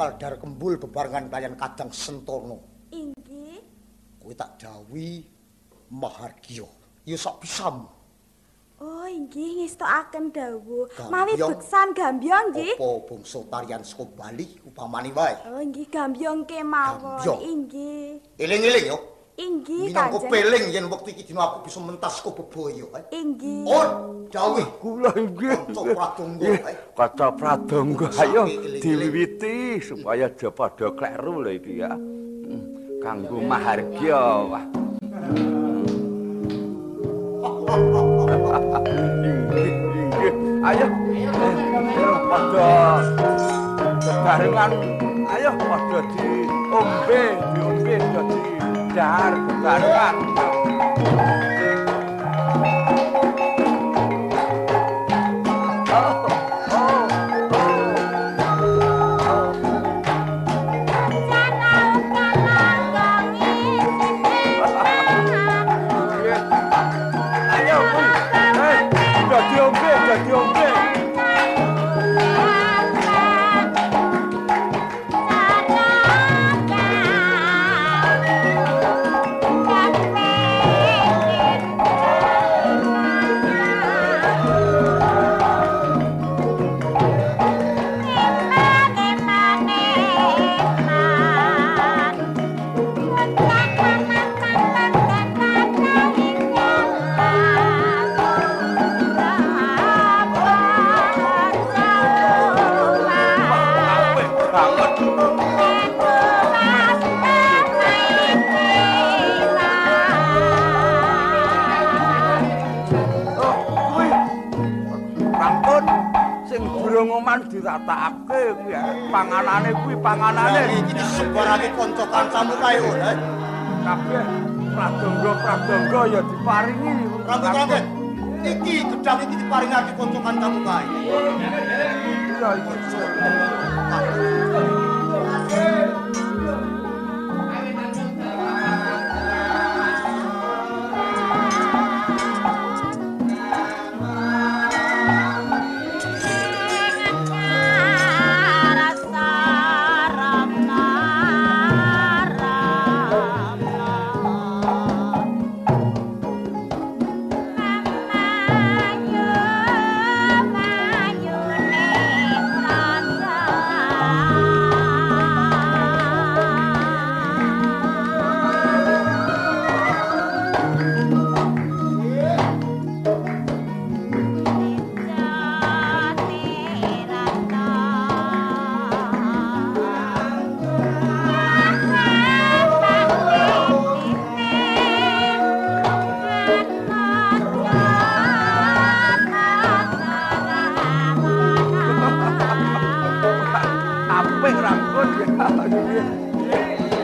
bakal dar kembul bebarengan kalian Kadang Sentono. Inggih. Kowe tak dawuhi Mahargya. Ya sak bisamu. Oh, inggih ngestokaken dawuh. Mawi beksan Gambyong nggih. Apa bangsa tarian saka Bali upamane wae. Oh, inggih Gambyong kemawon. Inggih. Eling-eling yo. Inggih, Minangka peling yen wektu iki dina aku bisa mentas saka bebaya. Inggih. Oh, dawuh kula inggih. Kanca Pradangga. Kata Pradangga ayo diwiwiti supaya aja padha kleru lho iki ya. Kanggo Mahargya. Wah. Ayo padha bebarengan ayo padha diombe dadi dar bebarengan. Diratakake kuwi panganane kuwi panganane iki disebarake kanca-kancamu kae ora. Kabeh pradangga ya diparingi. Rambut-rambut. Iki gedang iki diparingake kanca-kancamu kae. Iya iki.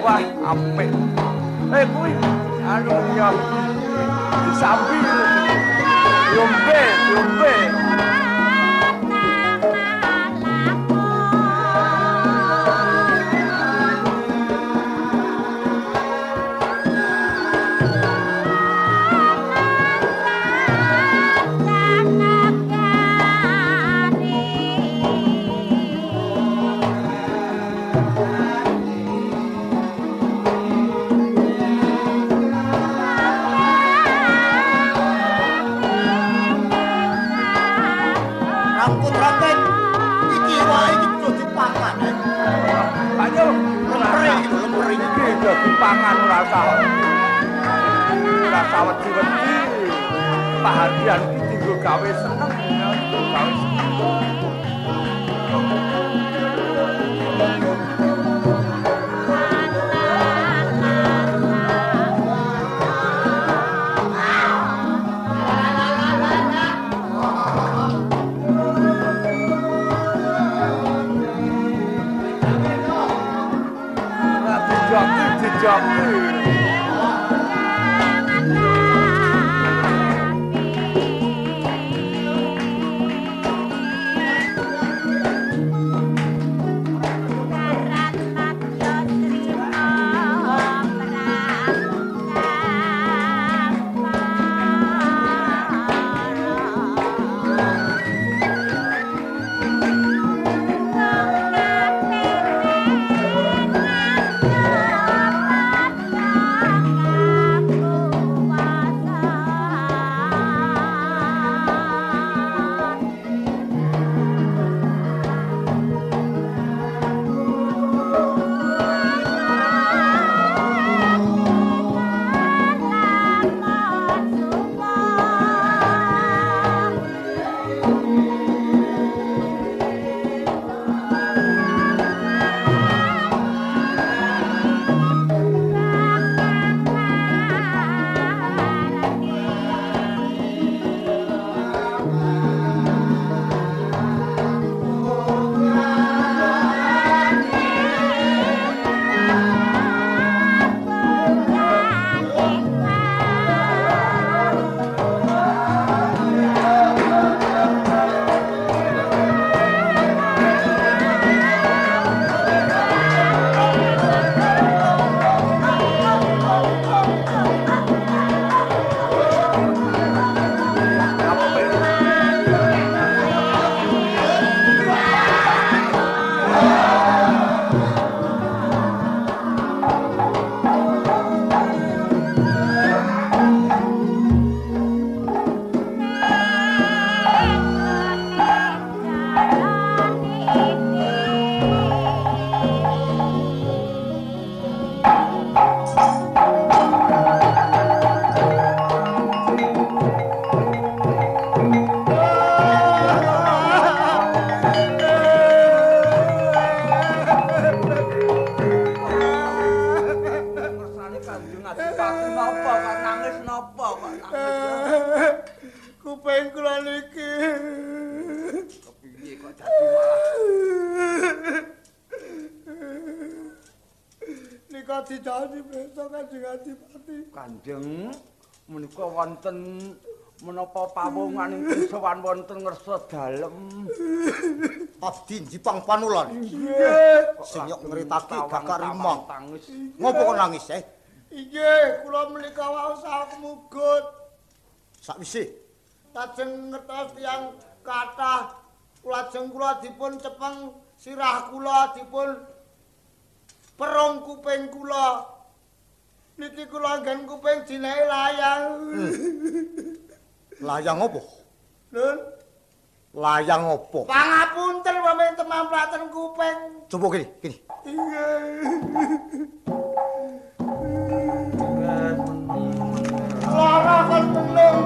Wah, apik. Kuwi anu ya disambi. Diombe. Pangan ora usah wedi-wedi. Pahardian iki dienggo gawe seneng, gawe seneng. didhawuhi besok Kanjeng Adipati. Kanjeng menika wonten menapa pawongan ingkang sowan wonten ngersa dalem. Abdi njipang panulan. Nggih. Sing nyok ngritake gagak rimang. Ngopo kok nangis, Inggih, kula menika wau samugut. Sakwise Lajeng ngertos tiyang kathah lajeng kula dipun cepeng sirah kula dipun perung kuping kula. Niki kula nggen kuping dinehi layang. Layang opo? Nun, Layang opo? pangapunten pamit temamplaten kuping. Coba kene. Lara kon belum.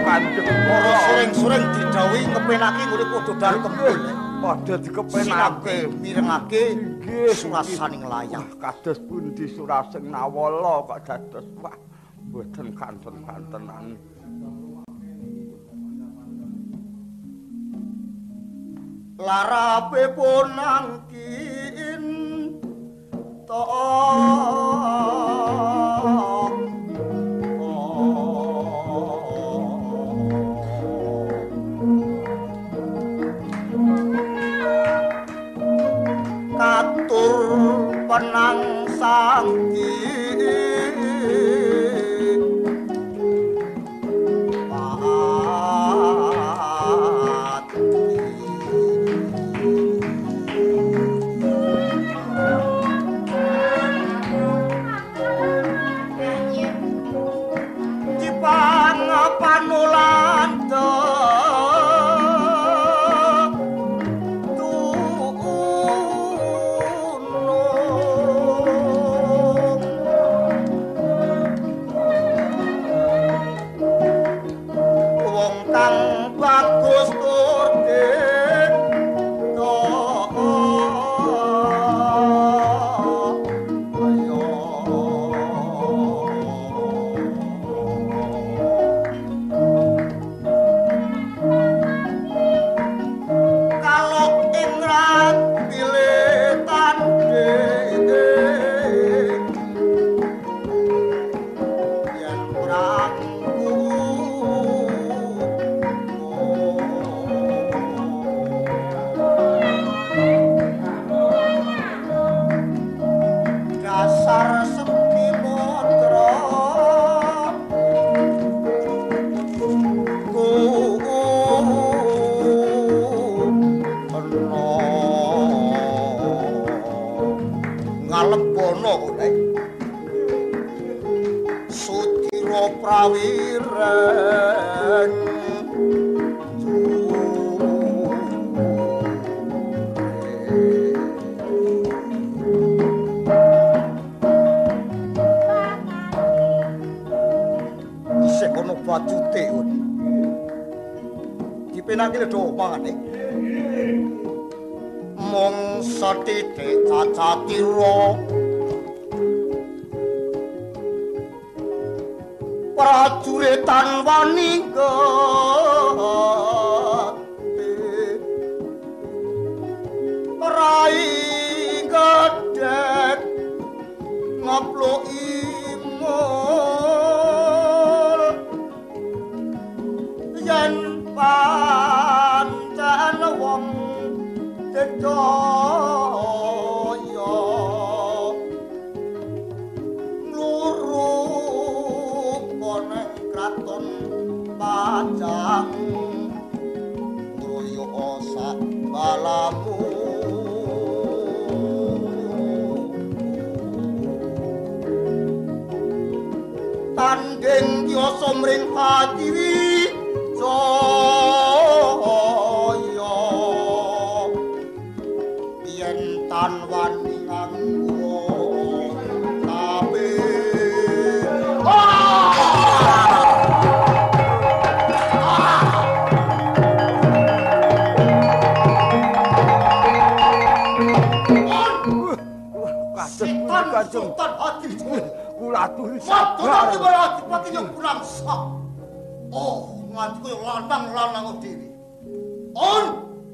Kanjeng ora sering-sering didhawuhi ngepenake urip padha dar kembul. Padha dikepenake mirengake surasaning layang. Kados pundi surasing nawala kok dados wah mboten kanten-kantenan. Larape pun angkin to katur penangsang prawiren isih kono bajute dipenake lho mangane mung sethithik cacatira prajuritan wani rai gedhek ngaploki mul yen pancen wong dedaya Pajang Ngroyo osak balamu Tanding yasa mring hadiwi jaya yen tan wani nganggo kabeh kula aturi sabar. Madya adipati yang kurang sak. Oh, nganti koyo lanang-lanang dhewe. On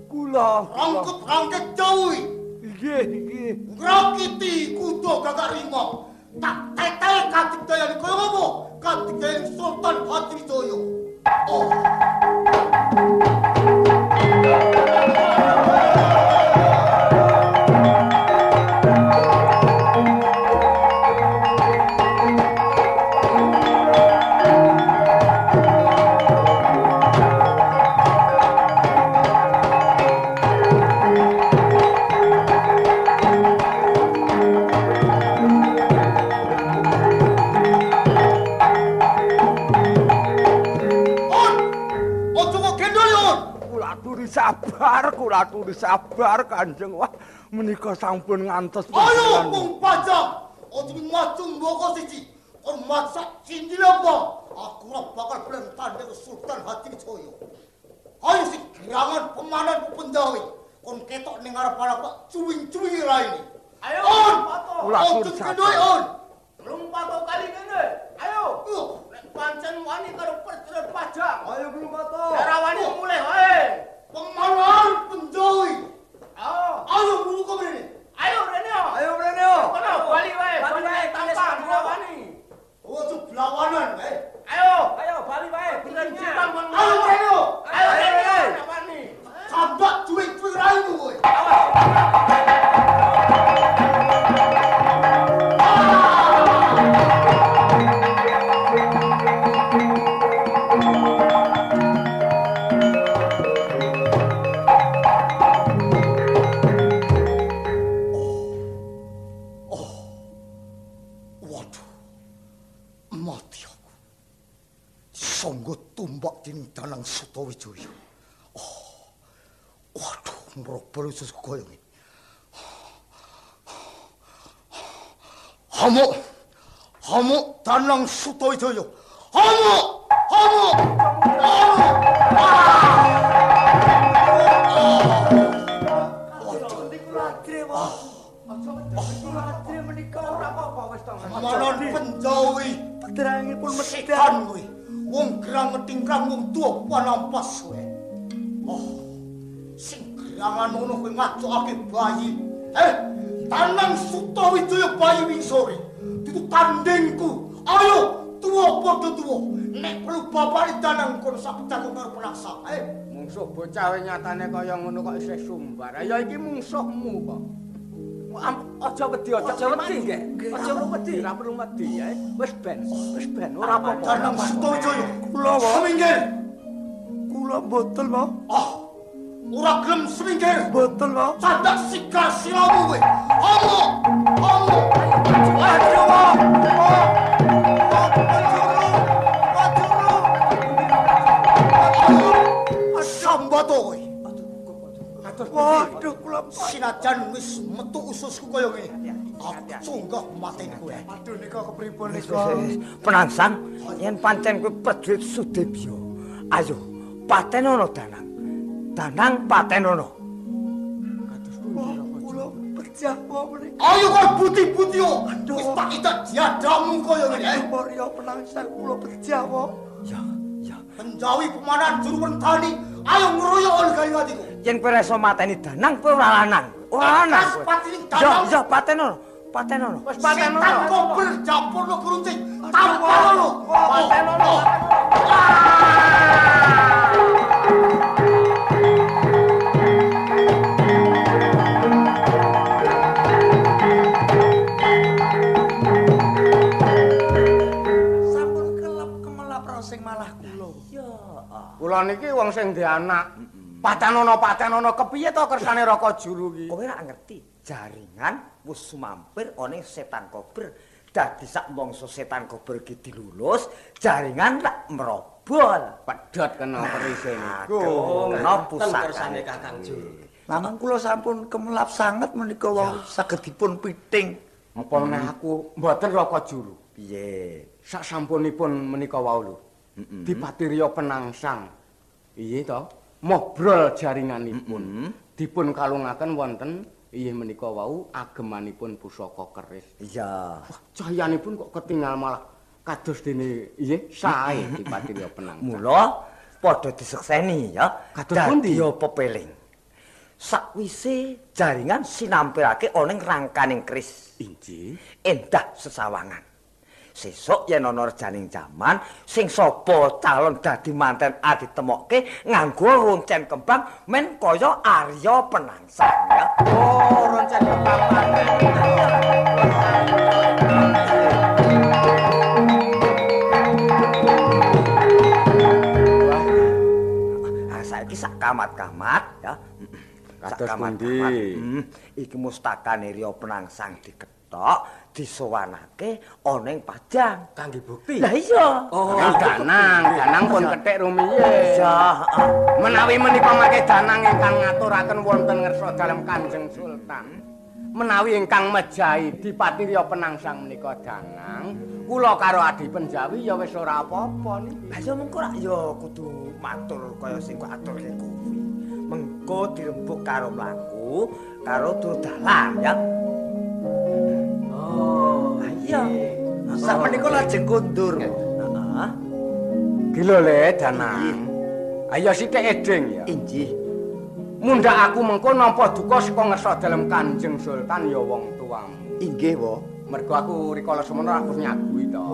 kula rangket-rangket jauhi. Nggih. Ngrakiti kuda gagak rima. Tak tetel kadigdayan koyo ngopo? Kadigdayan Sultan Hadiwijaya. Oh. Kula aturi sabar Kanjeng. Wah, menika sampun ngantos. Ayo mung pajang. Ojo maju mboko siji. Kon masak cindil apa? Aku ora bakal blentandhe ke Sultan Hadiwijaya. Ayo sing gerangan pemanan pendawi. Kon ketok ning arep-arep cuwing-cuwing raine. Ayo. Kula aturi sabar. On. Belum pato kali kene. Ayo. Nek pancen wani karo percerut pajang. Ayo belum pato. Ora wani mulih wae. Pemanan pendawi. Ayo mulu kok rene. Ayo rene. Kono bali wae. Bali tampang wani. Ojo blawanan wae. Ayo bali wae. Bener cipang kon. Ayo rene. Ayo rene. Wani. Sambak cuwing-cuwing raimu kowe. Danang Sutawijaya. Oh, waduh, merobol usus koyo iki. Hamuk Danang Sutawijaya. Hamuk. Manon penjawi pedherangipun mesedan kuwi. Wong gerang ngetingkrang wong tuwa panampas kowe. Oh, sing gerangan ngono kowe ngajokake bayi. Danang Sutawijaya bayi wingsore. Itu tandingku. Ayo, tuwa padha tuwa. Nek perlu bapake Danang kono sapecakon karo penaksa. Mungsuh bocah nyatane kaya ngono kok isih sumbar. Ya iki mungsuhmu kok. Aja wedi nggih. Aja wedi, ora perlu wedi ya. Wis ben, ora apa-apa. Danang Sutawijaya, kula wae. Seminggir. Kula mboten, Pak. Ora gelem seminggir. Mboten, Pak. Cadak sikar silamu kowe. Ayo. Sambato kowe. Waduh, kula sinajan wis metu ususku kaya ngene. Aku sunggah mateni kowe. Aduh nika kepripun nika? Penangsang, yen pancen kowe Prajurit Sudebya. Ayo, patenono Danang. Danang patenono. Kula pecah wae mriki. Ayo kok buti-buti yo. Wis tak idak diadamu kaya ngene. Maria Penangsang kula pecah wae. Ya. Penjawi pemanan juru wentani. Ayo ngeroyok gawe atiku. Yen kowe iso mateni Danang kowe ora lanang. Ora lanang. Ya, patenono. Wis patenono. Setan kober japurno keruncing. Tampanono. Patenono. Sampun kelep kemelap sing malah kula. Ya. Kula niki wong sing duwe anak. Patenono kepiye to kersane Raka Juru iki? Kowe ora ngerti. Jaringan wis sumampir ana setan kober. Dadi sak mangsa setan kober iki dilulus, jaringan tak merobol. Pedhot kena kerise niku. Kena pusakane Kakang Juru. Lamun kula sampun kemelap sanget menika wau saged dipun piting. Apa meneh aku mboten Raka Juru. Piye? Sak sampunipun menika wau lho. Dipatiria Penangsang. Piye to? Mobrol jaringanipun. Dipun kalungaken wonten Inggih menika wau agemanipun pusaka keris. Iya. Cahayanipun kok ketinggal malah kados dene nggih sae Adipati Rya Penangsang. Mula padha disekseni ya. Kados pundi? Dadi pepeling. Sakwise jaringan sinampirake ana ing rangkaning keris. Inggih. Endah sesawangan. Sesuk yen ana rejaning jaman sing sapa calon dadi manten ditemokke nganggo roncen kembang men kaya Arya Penangsang ya. Oh, roncen kembang manten. Saiki sak kamat-kamat ya. Kados pundi? Iki mustakane Rya Penangsang dikethok disowanake ana ing Pajang kangge bukti. Lah iya. Oh, danang pun kethik rumiyin. Iya, Menawi menika mangke danang ingkang ngaturaken wonten ngersa dalem Kanjeng Sultan. Menawi ingkang mejahi Adipati Rya Penangsang menika danang, kula karo Adi Penjawi ya wis ora apa-apa niki. Lah ya mengko rak ya kudu matur kaya sing kok aturke kuwi. Mengko dirembuk karo mlaku karo tur dalan ya. Oh, iya. Sak menika lajeng kundur. Heeh. Gila le danang. Ayo sithik edeng ya. Inggih. Mundhak aku mengko nampa duka saka ngersa dalem Kanjeng Sultan ya wong tuamu. Inggih, Wo. Mergo aku rikala semono aku nyaguhi to.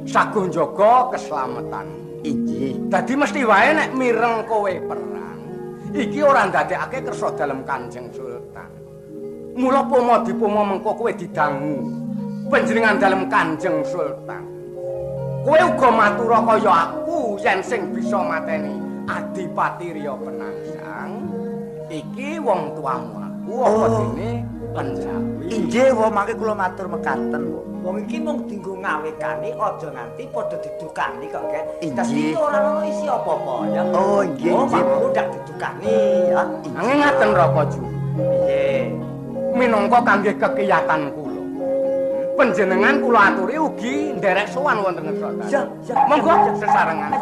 Saguh njaga keslametan. Inggih. Dadi mesti wae nek mireng kowe perang, iki ora ndadekake kersa dalem Kanjeng Sultan. Mula pomo dipomo mengko kowe didangu panjenengan dalem Kanjeng Sultan. Kowe uga matura kaya aku yen sing bisa mateni Adipati Rya Penangsang. Iki wong tuamu aku apa dene Penjawi. Inggih, Wo, mangke kula matur mekaten, Wo. Wong iki mung dienggo ngawekani aja nganti padha didukani kok, Kek. Dadi ora ono isi apa-apa ya. Oh, nggih, nggih. Oh, ndak didukani ya. Nanging ngaten Rapaju. Nggih. Minangka kangge kekiyatan kula. Panjenengan kula aturi ugi nderek sowan wonten ngersa. Ya, ya. Monggo sesarengan.